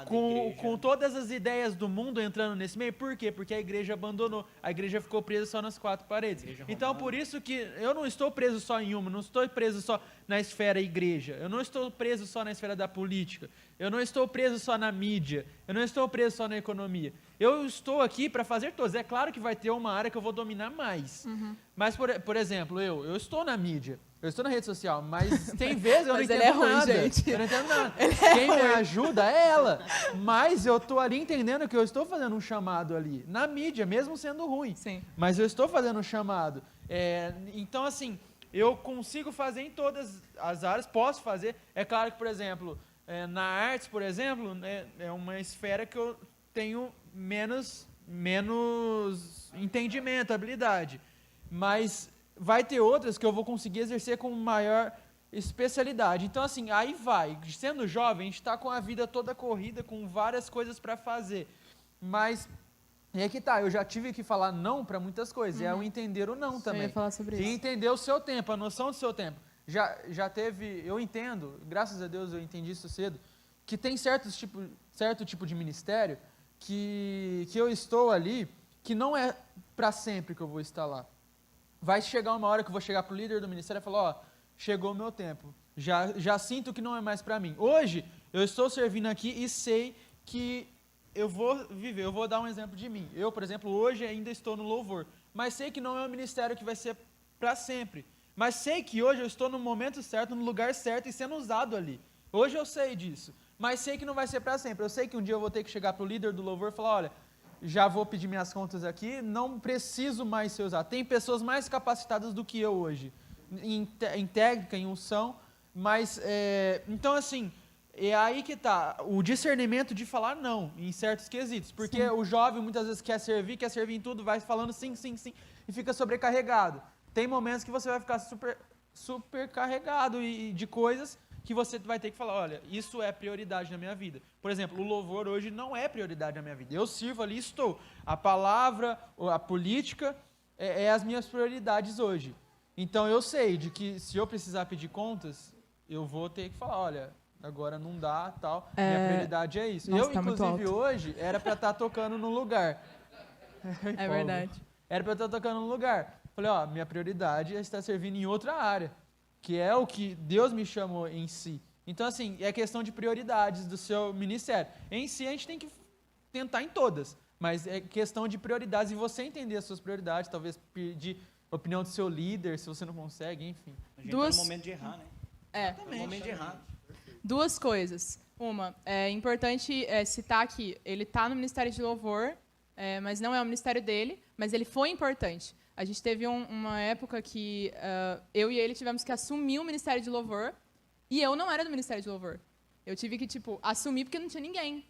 B: Com todas as ideias do mundo entrando nesse meio. Por quê? Porque a igreja abandonou. A igreja ficou presa só nas 4 paredes. Então, por isso que eu não estou preso só em uma, não estou preso só na esfera igreja, eu não estou preso só na esfera da política, eu não estou preso só na mídia, eu não estou preso só na economia. Eu estou aqui para fazer todos. É claro que vai ter uma área que eu vou dominar mais. Mas, por exemplo, eu estou na mídia, eu estou na rede social, mas tem vezes eu não entendo nada.
D: Gente.
B: Eu não entendo nada. Quem me ajuda é ela. Mas eu estou ali entendendo que eu estou fazendo um chamado ali. Na mídia, mesmo sendo ruim.
D: Sim.
B: Mas eu estou fazendo um chamado. Então, assim, eu consigo fazer em todas as áreas, posso fazer. É claro que, por exemplo, na artes, por exemplo, é uma esfera que eu tenho menos entendimento, habilidade. Mas vai ter outras que eu vou conseguir exercer com maior especialidade. Então, assim, aí vai. Sendo jovem, a gente está com a vida toda corrida, com várias coisas para fazer. Mas, é que tá, eu já tive que falar não para muitas coisas. É o entender o não também.
D: Eu ia falar sobre
B: E
D: isso.
B: entender o seu tempo, a noção do seu tempo. Já teve, eu entendo, graças a Deus eu entendi isso cedo, que tem certo tipo de ministério que eu estou ali, que não é para sempre que eu vou estar lá. Vai chegar uma hora que eu vou chegar para o líder do ministério e falar, ó, chegou o meu tempo. Já sinto que não é mais para mim. Hoje, eu estou servindo aqui e sei que eu vou viver. Eu vou dar um exemplo de mim. Eu, por exemplo, hoje ainda estou no louvor. Mas sei que não é um ministério que vai ser para sempre. Mas sei que hoje eu estou no momento certo, no lugar certo e sendo usado ali. Hoje eu sei disso. Mas sei que não vai ser para sempre. Eu sei que um dia eu vou ter que chegar para o líder do louvor e falar, olha, já vou pedir minhas contas aqui, não preciso mais ser usado. Tem pessoas mais capacitadas do que eu hoje, em técnica, em unção, mas, então assim, é aí que está o discernimento de falar não, em certos quesitos, porque o jovem muitas vezes quer servir em tudo, vai falando sim, sim, sim, e fica sobrecarregado. Tem momentos que você vai ficar super carregado de coisas que você vai ter que falar, olha, isso é prioridade na minha vida. Por exemplo, o louvor hoje não é prioridade na minha vida. Eu sirvo ali, estou. A palavra, a política, é as minhas prioridades hoje. Então eu sei de que se eu precisar pedir contas, eu vou ter que falar, olha, agora não dá, tal. Minha prioridade é isso.
D: Nossa,
B: eu,
D: tá muito
B: inclusive,
D: alto.
B: hoje, era para estar tocando no lugar.
D: É verdade.
B: Era para eu estar tocando no lugar. Falei, ó, minha prioridade é estar servindo em outra área, que é o que Deus me chamou em si. Então, assim, é questão de prioridades do seu ministério. Em si, a gente tem que tentar em todas, mas é questão de prioridades e você entender as suas prioridades, talvez pedir opinião do seu líder, se você não consegue, enfim.
A: A gente tá no momento de errar, né? Tá no momento de errar.
D: 2 coisas. Uma, é importante citar que ele está no Ministério de Louvor, mas não é o ministério dele, mas ele foi importante. A gente teve uma época que eu e ele tivemos que assumir o Ministério de Louvor, e eu não era do Ministério de Louvor. Eu tive que, assumir porque não tinha ninguém.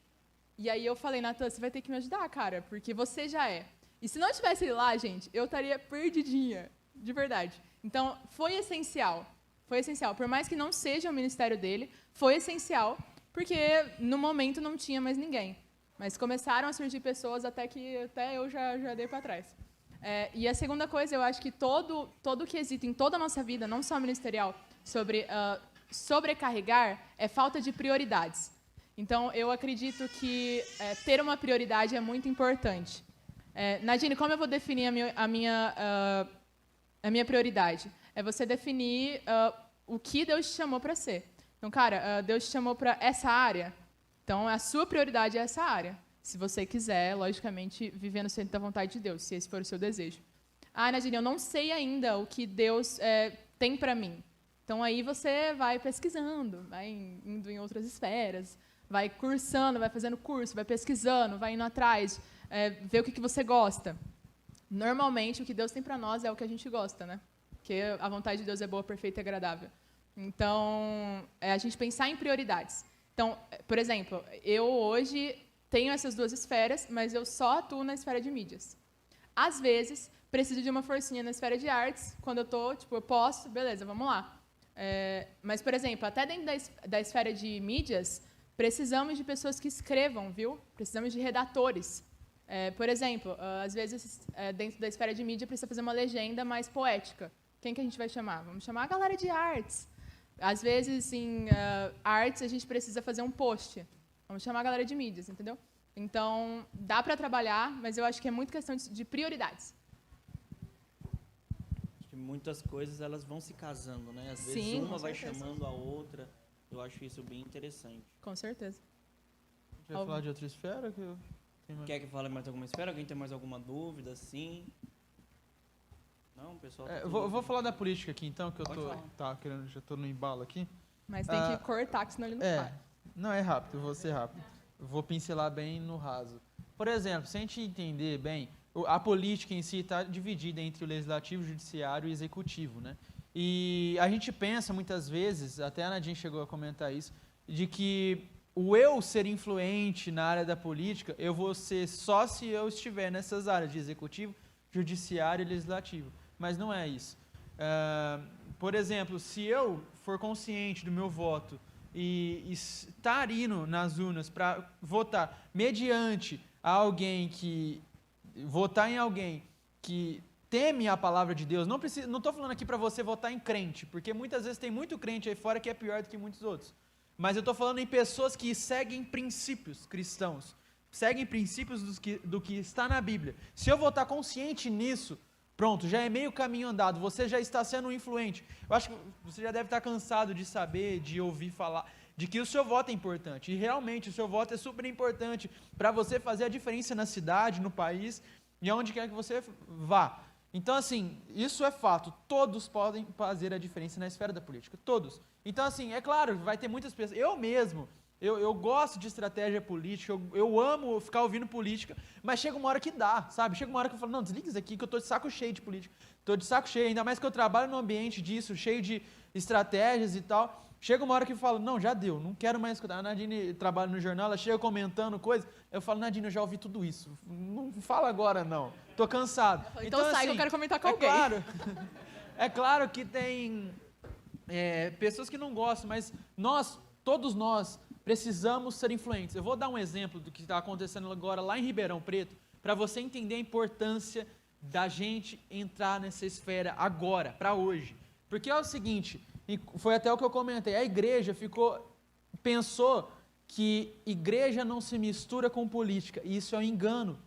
D: E aí eu falei, Natan, você vai ter que me ajudar, cara, porque você já é. E se não tivesse ele lá, gente, eu estaria perdidinha, de verdade. Então, foi essencial. Foi essencial. Por mais que não seja o ministério dele, foi essencial, porque no momento não tinha mais ninguém. Mas começaram a surgir pessoas até eu já dei para trás. E a segunda coisa, eu acho que todo o quesito em toda a nossa vida, não só ministerial, sobre sobrecarregar, é falta de prioridades. Então, eu acredito que ter uma prioridade é muito importante. Nadine, como eu vou definir a minha prioridade? É você definir o que Deus te chamou para ser. Então, cara, Deus te chamou para essa área, então a sua prioridade é essa área. Se você quiser, logicamente, viver no centro da vontade de Deus, se esse for o seu desejo. Nadine, eu não sei ainda o que Deus tem para mim. Então, aí você vai pesquisando, vai indo em outras esferas, vai cursando, vai fazendo curso, vai pesquisando, vai indo atrás, ver o que você gosta. Normalmente, o que Deus tem para nós é o que a gente gosta, né? Porque a vontade de Deus é boa, perfeita e agradável. Então, a gente pensar em prioridades. Então, por exemplo, eu hoje tenho essas duas esferas, mas eu só atuo na esfera de mídias. Às vezes, preciso de uma forcinha na esfera de artes, quando eu posso, beleza, vamos lá. Mas, por exemplo, até dentro da esfera de mídias, precisamos de pessoas que escrevam, viu? Precisamos de redatores. Por exemplo, às vezes, dentro da esfera de mídia, precisa fazer uma legenda mais poética. Quem que a gente vai chamar? Vamos chamar a galera de artes. Às vezes, em artes, a gente precisa fazer um post. Vamos chamar a galera de mídias, entendeu? Então, dá para trabalhar, mas eu acho que é muito questão de prioridades.
A: Acho que muitas coisas elas vão se casando, né? Às vezes
D: Sim,
A: uma
D: com
A: vai
D: certeza.
A: chamando a outra. Eu acho isso bem interessante.
D: Com certeza.
B: A gente vai falar de outra esfera? Que eu tenho mais...
A: Quer que fale mais alguma esfera? Alguém tem mais alguma dúvida, sim? Não, pessoal. Tá
B: eu vou falar da política aqui, então, que eu
A: Pode falar.
B: já tô no embalo aqui.
D: Mas tem que cortar, que senão ele não sai.
B: Não, é rápido, eu vou ser rápido. Eu vou pincelar bem no raso. Por exemplo, se a gente entender bem, a política em si está dividida entre o legislativo, o judiciário e o executivo, né? E a gente pensa muitas vezes, até a Nadine chegou a comentar isso, de que o eu ser influente na área da política, eu vou ser só se eu estiver nessas áreas de executivo, judiciário e legislativo. Mas não é isso. Por exemplo, se eu for consciente do meu voto e estar indo nas urnas para votar mediante alguém que... votar em alguém que teme a palavra de Deus, não estou falando aqui para você votar em crente, porque muitas vezes tem muito crente aí fora que é pior do que muitos outros. Mas eu estou falando em pessoas que seguem princípios cristãos, seguem princípios do que está na Bíblia. Se eu votar consciente nisso, pronto, já é meio caminho andado, você já está sendo influente. Eu acho que você já deve estar cansado de saber, de ouvir falar, de que o seu voto é importante. E realmente o seu voto é super importante para você fazer a diferença na cidade, no país e aonde quer que você vá. Então, assim, isso é fato. Todos podem fazer a diferença na esfera da política. Todos. Então, assim, é claro, vai ter muitas pessoas. Eu mesmo, eu gosto de estratégia política, eu amo ficar ouvindo política, mas chega uma hora que dá, sabe? Chega uma hora que eu falo, não, desliga isso aqui que eu tô de saco cheio de política. Tô de saco cheio, ainda mais que eu trabalho num ambiente disso, cheio de estratégias e tal. Chega uma hora que eu falo, não, já deu, não quero mais escutar. A Nadine trabalha no jornal, ela chega comentando coisas. Eu falo, Nadine, eu já ouvi tudo isso. Não fala agora, não. Tô cansado.
D: Então sai, que eu quero comentar com alguém.
B: É claro que tem pessoas que não gostam, mas todos nós, precisamos ser influentes. Eu vou dar um exemplo do que está acontecendo agora lá em Ribeirão Preto, para você entender a importância da gente entrar nessa esfera agora, para hoje. Porque é o seguinte... E foi até o que eu comentei, a igreja pensou que igreja não se mistura com política, e isso é um engano,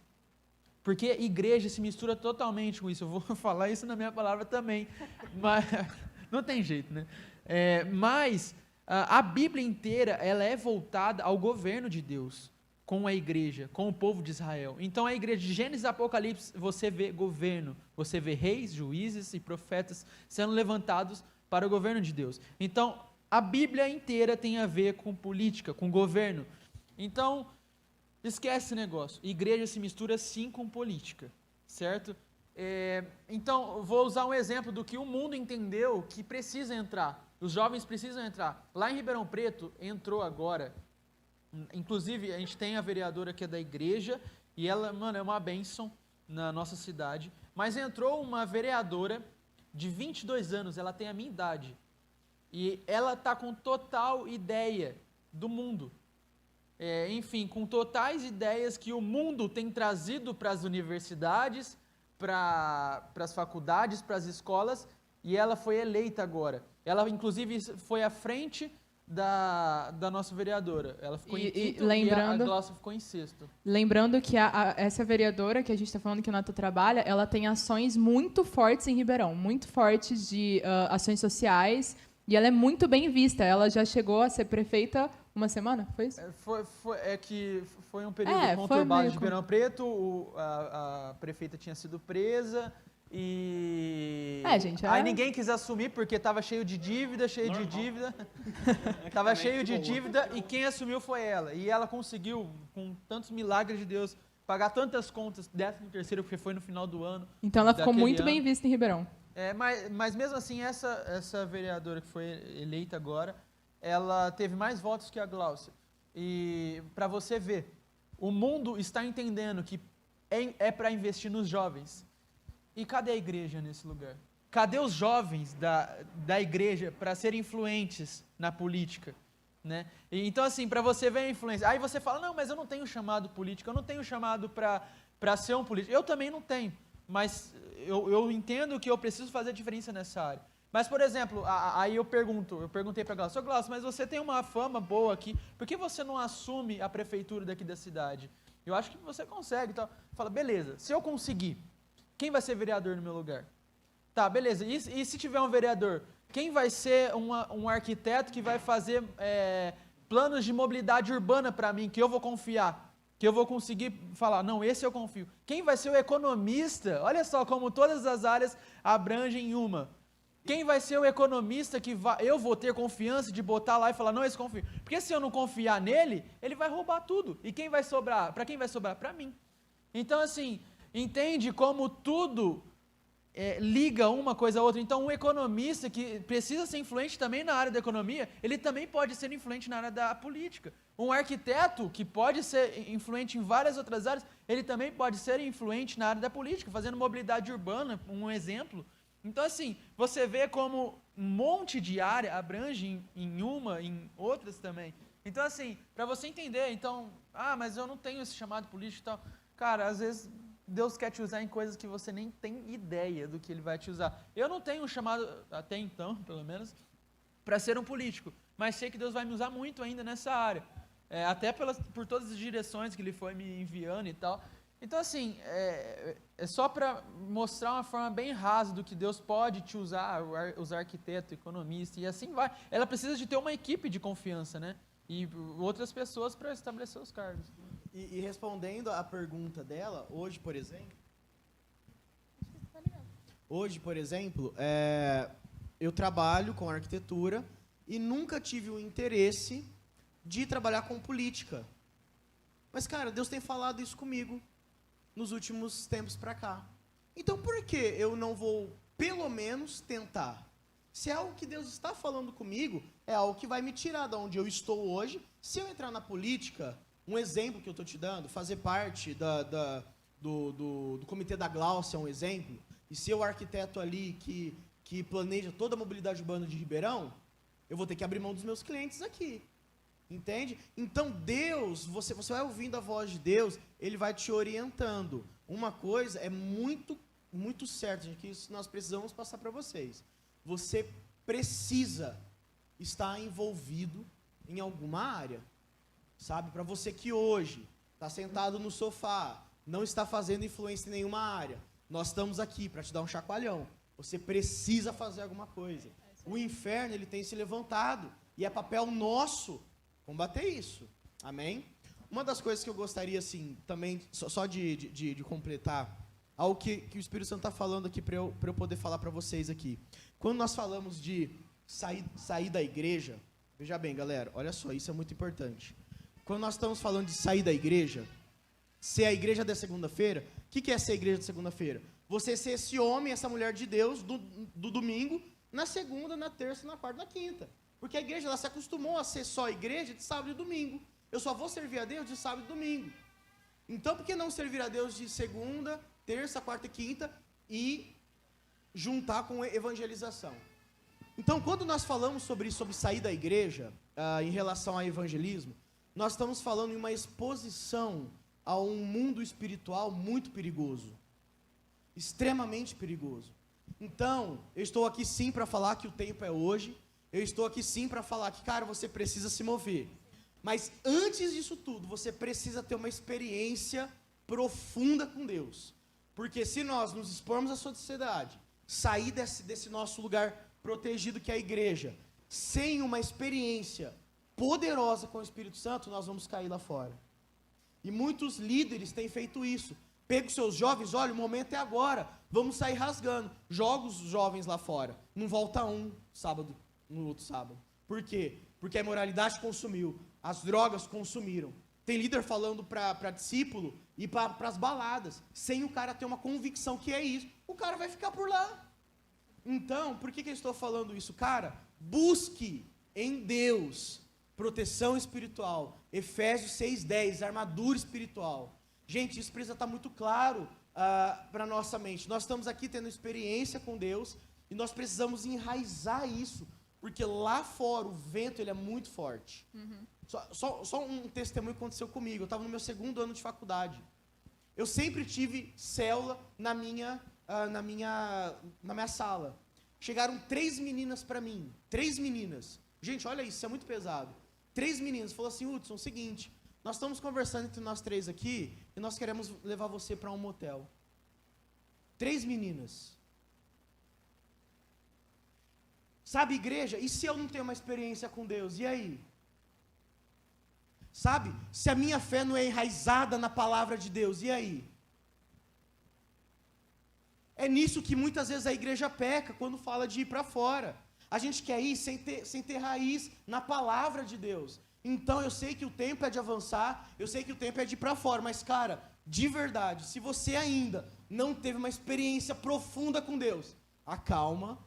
B: porque igreja se mistura totalmente com isso, eu vou falar isso na minha palavra também, mas não tem jeito, né? Mas a Bíblia inteira, ela é voltada ao governo de Deus, com a igreja, com o povo de Israel. Então a igreja de Gênesis e Apocalipse, você vê governo, você vê reis, juízes e profetas sendo levantados para o governo de Deus. Então, a Bíblia inteira tem a ver com política, com governo. Então, esquece esse negócio. Igreja se mistura sim com política, certo? Então, eu vou usar um exemplo do que o mundo entendeu que precisa entrar. Os jovens precisam entrar. Lá em Ribeirão Preto, entrou agora. Inclusive, a gente tem a vereadora que é da igreja, e ela, mano, é uma bênção na nossa cidade. Mas entrou uma vereadora de 22 anos, ela tem a minha idade. E ela está com total ideia do mundo. Enfim, com totais ideias que o mundo tem trazido para as universidades, para as faculdades, para as escolas, e ela foi eleita agora. Ela, inclusive, foi à frente da nossa vereadora. Ela ficou em quinto e a Glaucia ficou em sexto.
D: Lembrando que essa vereadora que a gente está falando que o Nato trabalha, ela tem ações muito fortes em Ribeirão, muito fortes de ações sociais, e ela é muito bem vista. Ela já chegou a ser prefeita uma semana, foi isso?
B: Foi um período conturbado de Ribeirão Preto, a prefeita tinha sido presa, e aí ninguém quis assumir porque estava cheio de dívida, estava cheio de dívida, e quem assumiu foi ela. E ela conseguiu, com tantos milagres de Deus, pagar tantas contas, 13º, porque foi no final do ano.
D: Então ela ficou muito bem vista em Ribeirão.
B: Mas mesmo assim, essa vereadora que foi eleita agora, ela teve mais votos que a Glaucia. E para você ver, o mundo está entendendo que é para investir nos jovens. E cadê a igreja nesse lugar? Cadê os jovens da igreja para serem influentes na política? Né? Então, assim, para você ver a influência. Aí você fala, não, mas eu não tenho chamado político, eu não tenho chamado para ser um político. Eu também não tenho, mas eu entendo que eu preciso fazer a diferença nessa área. Mas, por exemplo, aí eu perguntei para a Glaucia, Glaucia, mas você tem uma fama boa aqui, por que você não assume a prefeitura daqui da cidade? Eu acho que você consegue. Então, fala, beleza, se eu conseguir, quem vai ser vereador no meu lugar? Tá, beleza. E se tiver um vereador, quem vai ser um arquiteto que vai fazer planos de mobilidade urbana para mim, que eu vou confiar, que eu vou conseguir falar, não, esse eu confio. Quem vai ser o economista? Olha só como todas as áreas abrangem em uma. Quem vai ser o economista que eu vou ter confiança de botar lá e falar, não, esse confio. Porque se eu não confiar nele, ele vai roubar tudo. E quem vai sobrar? Para quem vai sobrar? Para mim. Então, assim, entende como tudo liga uma coisa a outra. Então, um economista que precisa ser influente também na área da economia, ele também pode ser influente na área da política. Um arquiteto que pode ser influente em várias outras áreas, ele também pode ser influente na área da política, fazendo mobilidade urbana, um exemplo. Então, assim, você vê como um monte de área abrange em outras também. Então, assim, para você entender, então, mas eu não tenho esse chamado político e tal. Cara, às vezes Deus quer te usar em coisas que você nem tem ideia do que Ele vai te usar. Eu não tenho um chamado, até então, pelo menos, para ser um político, mas sei que Deus vai me usar muito ainda nessa área. Até por todas as direções que Ele foi me enviando e tal. Então, assim, é só para mostrar uma forma bem rasa do que Deus pode te usar, usar arquiteto, economista, e assim vai. Ela precisa de ter uma equipe de confiança, né? E outras pessoas para estabelecer os cargos.
C: E respondendo à pergunta dela, hoje, por exemplo, eu trabalho com arquitetura e nunca tive o interesse de trabalhar com política. Mas, cara, Deus tem falado isso comigo nos últimos tempos para cá. Então, por que eu não vou, pelo menos, tentar? Se é algo que Deus está falando comigo, é algo que vai me tirar de onde eu estou hoje. Se eu entrar na política, um exemplo que eu estou te dando, fazer parte do comitê da Glaucia, um exemplo, e ser o arquiteto ali que planeja toda a mobilidade urbana de Ribeirão, eu vou ter que abrir mão dos meus clientes aqui. Entende? Então Deus, você vai ouvindo a voz de Deus, Ele vai te orientando. Uma coisa é muito, muito certa, gente, que isso nós precisamos passar para vocês. Você precisa estar envolvido em alguma área. Sabe? Para você que hoje está sentado no sofá, não está fazendo influência em nenhuma área, nós estamos aqui para te dar um chacoalhão. Você precisa fazer alguma coisa. O inferno, ele tem se levantado, e é papel nosso combater isso. Amém? Uma das coisas que eu gostaria, assim, também, só de completar, algo que o Espírito Santo está falando aqui para eu poder falar para vocês aqui. Quando nós falamos de sair da igreja, veja bem, galera, olha só, isso é muito importante. Quando nós estamos falando de sair da igreja, ser a igreja da segunda-feira, o que é ser a igreja da segunda-feira? Você ser esse homem, essa mulher de Deus, do domingo, na segunda, na terça, na quarta, na quinta. Porque a igreja ela se acostumou a ser só igreja de sábado e domingo. Eu só vou servir a Deus de sábado e domingo. Então, por que não servir a Deus de segunda, terça, quarta e quinta e juntar com evangelização? Então, quando nós falamos sobre sair da igreja, em relação ao evangelismo, nós estamos falando em uma exposição a um mundo espiritual muito perigoso. Extremamente perigoso. Então, eu estou aqui sim para falar que o tempo é hoje. Eu estou aqui sim para falar que, cara, você precisa se mover. Mas antes disso tudo, você precisa ter uma experiência profunda com Deus. Porque se nós nos expormos à sociedade, sair desse nosso lugar protegido que é a igreja, sem uma experiência poderosa com o Espírito Santo, nós vamos cair lá fora. E muitos líderes têm feito isso. Pega os seus jovens, olha, o momento é agora, vamos sair rasgando. Joga os jovens lá fora. Não volta sábado, no outro sábado. Por quê? Porque a imoralidade consumiu, as drogas consumiram. Tem líder falando para discípulo e para as baladas, sem o cara ter uma convicção que é isso. O cara vai ficar por lá. Então, por que eu estou falando isso? Cara, busque em Deus proteção espiritual. Efésios 6:10, armadura espiritual. Gente, isso precisa estar muito claro para a nossa mente. Nós estamos aqui tendo experiência com Deus e nós precisamos enraizar isso, porque lá fora o vento ele é muito forte. Só um testemunho que aconteceu comigo. Eu estava no meu 2º ano de faculdade. Eu sempre tive célula na minha sala. Chegaram 3 meninas para mim. 3 meninas. Gente, olha isso é muito pesado. 3 meninas. Falou assim, Hudson, seguinte, nós estamos conversando entre nós 3 aqui e nós queremos levar você para um motel. 3 meninas. Sabe, igreja, e se eu não tenho uma experiência com Deus? E aí? Sabe, se a minha fé não é enraizada na palavra de Deus, e aí? É nisso que muitas vezes a igreja peca, quando fala de ir para fora. A gente quer ir sem ter raiz na palavra de Deus. Então eu sei que o tempo é de avançar, eu sei que o tempo é de ir para fora, mas cara, de verdade, se você ainda não teve uma experiência profunda com Deus, acalma,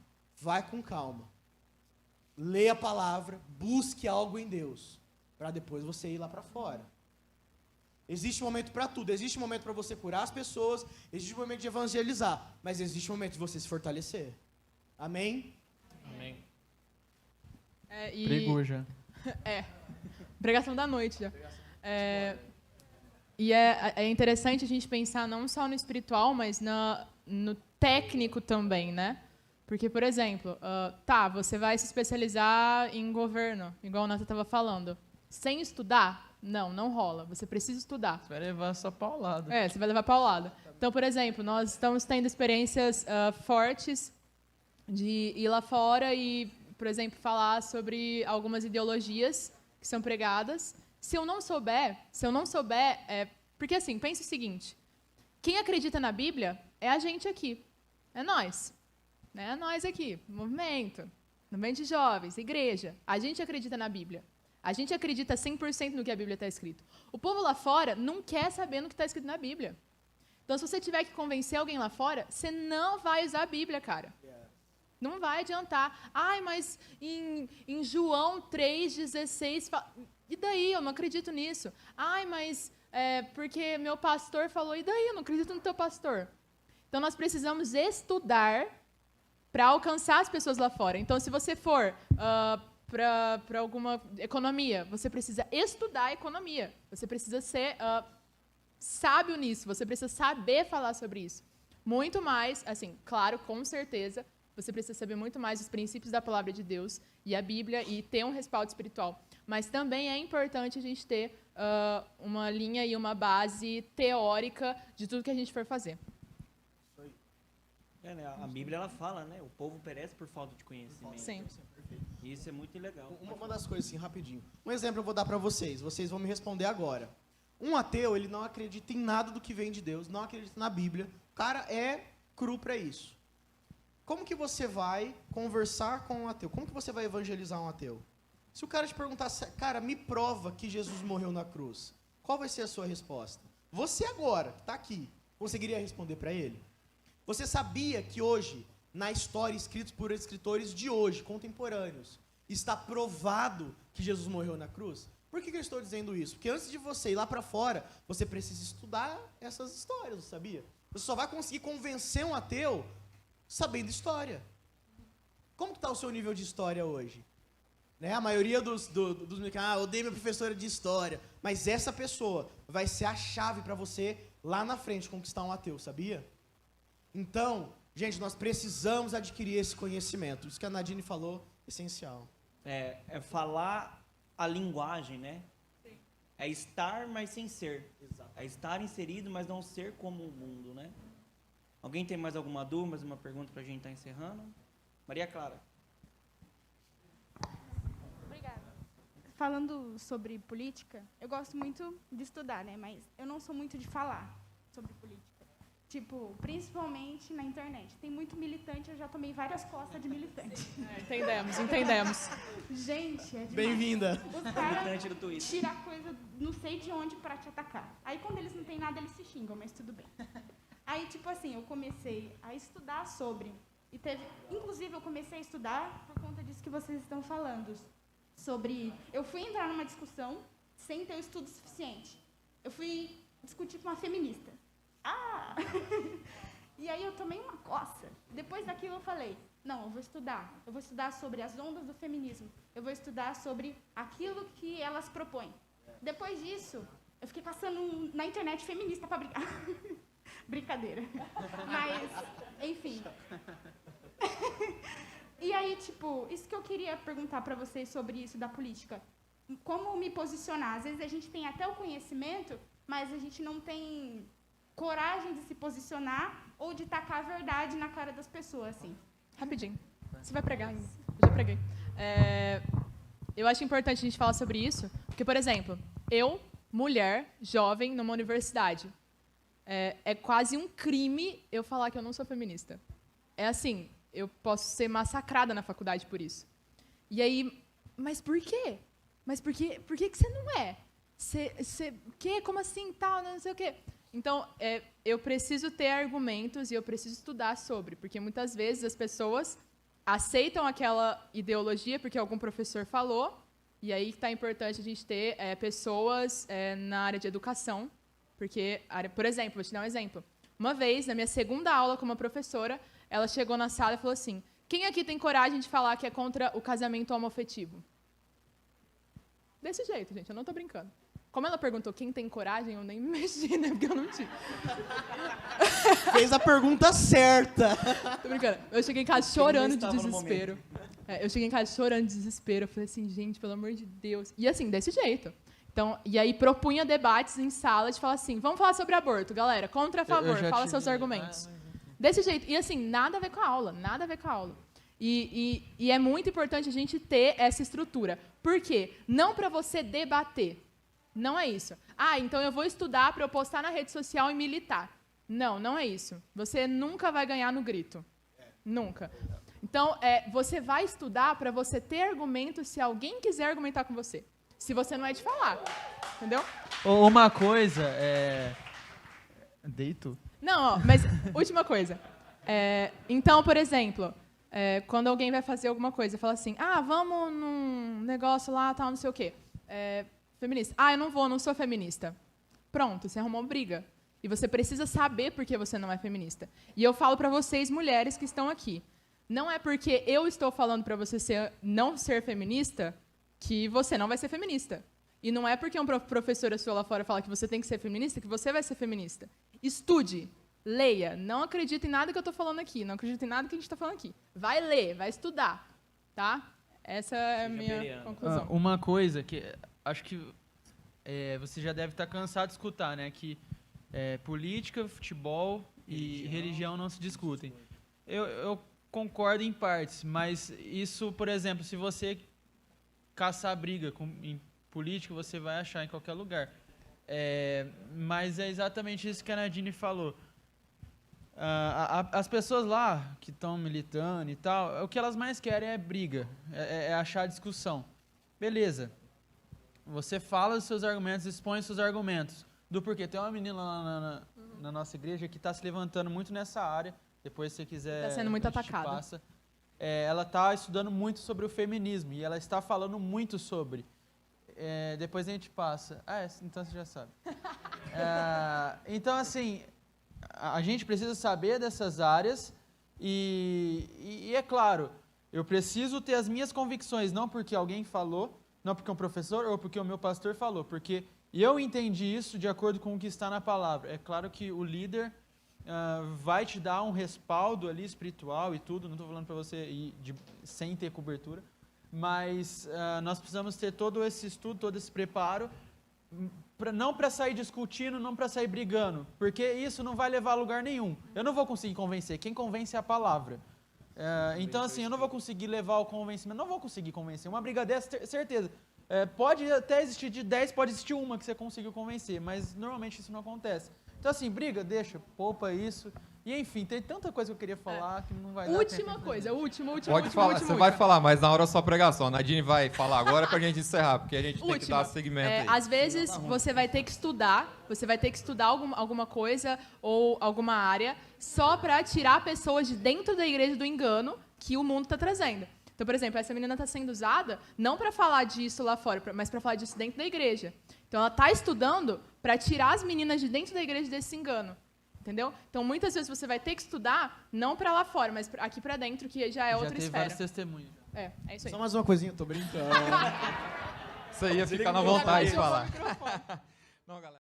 C: vai com calma. Leia a palavra, busque algo em Deus, para depois você ir lá para fora. Existe um momento para tudo, existe um momento para você curar as pessoas, existe um momento de evangelizar, mas existe um momento de você se fortalecer. Amém?
F: Amém.
B: Pregou já.
D: Pregação da noite já. E é interessante a gente pensar não só no espiritual, mas no técnico também, né? Porque, por exemplo, você vai se especializar em governo, igual o Nata estava falando. Sem estudar? Não rola. Você precisa estudar.
B: Você vai levar só paulada.
D: Você vai levar paulada. Então, por exemplo, nós estamos tendo experiências fortes de ir lá fora e, por exemplo, falar sobre algumas ideologias que são pregadas. Se eu não souber, porque assim, pense o seguinte, quem acredita na Bíblia é a gente aqui, é nós, né? É nós aqui, movimento de jovens, igreja, a gente acredita na Bíblia, a gente acredita 100% no que a Bíblia está escrito. O povo lá fora não quer saber no que está escrito na Bíblia. Então, se você tiver que convencer alguém lá fora, você não vai usar a Bíblia, cara. Não vai adiantar. Mas em João 3,16... E daí? Eu não acredito nisso. Mas porque meu pastor falou... E daí? Eu não acredito no teu pastor. Então, nós precisamos estudar para alcançar as pessoas lá fora. Então, se você for para alguma economia, você precisa estudar a economia. Você precisa ser sábio nisso. Você precisa saber falar sobre isso. Muito mais, assim, claro, com certeza... Você precisa saber muito mais os princípios da palavra de Deus e a Bíblia e ter um respaldo espiritual. Mas também é importante a gente ter uma linha e uma base teórica de tudo que a gente for fazer.
A: Né, a Bíblia ela fala, né? O povo perece por falta de conhecimento.
D: Sim.
A: E isso é muito legal.
C: Uma das coisas, assim, rapidinho. Um exemplo eu vou dar para vocês. Vocês vão me responder agora. Um ateu, ele não acredita em nada do que vem de Deus, não acredita na Bíblia. O cara é cru para isso. Como que você vai conversar com um ateu? Como que você vai evangelizar um ateu? Se o cara te perguntar, cara, me prova que Jesus morreu na cruz, qual vai ser a sua resposta? Você agora, que está aqui, conseguiria responder para ele? Você sabia que hoje, na história escrita por escritores de hoje, contemporâneos, está provado que Jesus morreu na cruz? Por que eu estou dizendo isso? Porque antes de você ir lá para fora, você precisa estudar essas histórias, sabia? Você só vai conseguir convencer um ateu sabendo história. Como está o seu nível de história hoje? Né? A maioria dos odeio minha professora de história. Mas essa pessoa vai ser a chave para você, lá na frente, conquistar um ateu, sabia? Então, gente, nós precisamos adquirir esse conhecimento. Isso que a Nadine falou, essencial.
A: É falar a linguagem, né?
D: Sim.
A: É estar, mas sem ser.
C: Exato.
A: É estar inserido, mas não ser como o mundo, né? Alguém tem mais alguma dúvida, mais uma pergunta para a gente estar encerrando? Maria Clara.
H: Obrigada. Falando sobre política, eu gosto muito de estudar, né? Mas eu não sou muito de falar sobre política. Tipo, principalmente na internet. Tem muito militante, eu já tomei várias costas de militante.
D: Entendemos.
H: Gente, é demais.
C: Bem-vinda.
H: Os caras
A: Militante do Twitter.
H: tiram coisa não sei de onde pra te atacar. Aí quando eles não têm nada, eles se xingam, mas tudo bem. Aí, tipo assim, eu comecei a estudar sobre. E teve, inclusive, eu comecei a estudar por conta disso que vocês estão falando. Sobre. Eu fui entrar numa discussão sem ter o estudo suficiente. Eu fui discutir com uma feminista. Ah! E aí eu tomei uma coça. Depois daquilo eu falei, não, eu vou estudar. Eu vou estudar sobre as ondas do feminismo. Eu vou estudar sobre aquilo que elas propõem. Depois disso, eu fiquei caçando na internet feminista para brigar. Brincadeira. Mas, enfim. E aí, tipo, isso que eu queria perguntar para vocês sobre isso da política. Como me posicionar? Às vezes a gente tem até o conhecimento, mas a gente não tem coragem de se posicionar ou de tacar a verdade na cara das pessoas, assim.
D: Rapidinho. Você vai pregar ainda? Eu já preguei. Eu acho importante a gente falar sobre isso, porque, por exemplo, eu, mulher, jovem, numa universidade, é quase um crime eu falar que eu não sou feminista. É assim, eu posso ser massacrada na faculdade por isso. E aí, mas por quê? Mas por que você não é? Quê? Como assim? Tal, não sei o quê. Então, eu preciso ter argumentos e eu preciso estudar sobre, porque muitas vezes as pessoas aceitam aquela ideologia porque algum professor falou, e aí está importante a gente ter pessoas na área de educação, porque, por exemplo, vou te dar um exemplo. Uma vez, na minha segunda aula como professora, ela chegou na sala e falou assim, quem aqui tem coragem de falar que é contra o casamento homoafetivo? Desse jeito, gente, eu não estou brincando. Como ela perguntou quem tem coragem, eu nem me mexi, né? Porque eu não tinha.
C: Fez a pergunta certa.
D: Tô brincando. Eu cheguei em casa chorando de desespero. Eu cheguei em casa chorando de desespero. Eu falei assim, gente, pelo amor de Deus. E assim, desse jeito. Então, e aí propunha debates em sala de falar assim, vamos falar sobre aborto, galera. Contra, a favor, fala seus argumentos. Desse jeito. E assim, nada a ver com a aula. Nada a ver com a aula. E é muito importante a gente ter essa estrutura. Por quê? Não para você debater. Não é isso. Ah, então eu vou estudar para eu postar na rede social e militar. Não, não é isso. Você nunca vai ganhar no grito. Nunca. Então, você vai estudar para você ter argumentos se alguém quiser argumentar com você. Se você não é de falar. Entendeu?
B: Uma coisa, Deito?
D: Não, ó, mas última coisa. Então, por exemplo, quando alguém vai fazer alguma coisa, fala assim, vamos num negócio lá, tal, não sei o quê. Feminista. Eu não vou, não sou feminista. Pronto, você arrumou briga. E você precisa saber por que você não é feminista. E eu falo para vocês, mulheres que estão aqui, não é porque eu estou falando para você não ser feminista que você não vai ser feminista. E não é porque um professora sua lá fora fala que você tem que ser feminista que você vai ser feminista. Estude, leia. Não acredite em nada que eu estou falando aqui. Não acredite em nada que a gente está falando aqui. Vai ler, vai estudar. Tá? Essa é a minha conclusão.
B: Uma coisa que acho que você já deve estar cansado de escutar, né? Que política, futebol e religião não se discutem. Eu concordo em partes, mas isso, por exemplo, se você caçar briga em política, você vai achar em qualquer lugar. Mas é exatamente isso que a Nadine falou. As pessoas lá que estão militando e tal, o que elas mais querem é briga, é achar discussão. Beleza. Você fala os seus argumentos, expõe os seus argumentos. do porquê. Tem uma menina lá na nossa igreja que está se levantando muito nessa área. Depois, se você quiser,
D: Tá sendo muito
B: a gente
D: atacada.
B: passa. Ela está estudando muito sobre o feminismo e ela está falando muito sobre. Depois a gente passa. Então você já sabe. Então, assim, a gente precisa saber dessas áreas e é claro, eu preciso ter as minhas convicções, não porque alguém falou, não porque um professor ou porque o meu pastor falou, porque eu entendi isso de acordo com o que está na palavra. É claro que o líder vai te dar um respaldo ali espiritual e tudo, não estou falando para você ir sem ter cobertura, mas nós precisamos ter todo esse estudo, todo esse preparo, não para sair discutindo, não para sair brigando, porque isso não vai levar a lugar nenhum. Eu não vou conseguir convencer, quem convence é a palavra. Então, assim, eu não vou conseguir levar o convencimento, não vou conseguir convencer. Uma briga dessa, certeza. Pode até existir de 10, pode existir uma que você conseguiu convencer, mas normalmente isso não acontece. Então, assim, briga, deixa, poupa isso. E, enfim, tem tanta coisa que eu queria falar que não vai dar
D: Última
B: tempo.
D: coisa, última.
I: Pode falar, você vai falar, mas na hora da sua pregação. A Nadine vai falar agora pra gente encerrar, porque a gente tem que dar segmento aí.
D: Às vezes você vai ter que estudar, alguma coisa ou alguma área só para tirar pessoas de dentro da igreja do engano que o mundo está trazendo. Então, por exemplo, essa menina está sendo usada não para falar disso lá fora, mas para falar disso dentro da igreja. Então, ela está estudando para tirar as meninas de dentro da igreja desse engano. Entendeu? Então, muitas vezes você vai ter que estudar não para lá fora, mas aqui para dentro, que já é outra
B: Já teve
D: esfera.
B: vários testemunhos.
D: É isso aí.
C: Só mais uma coisinha, tô brincando.
I: Você ia ficar na vontade de falar. Não, galera.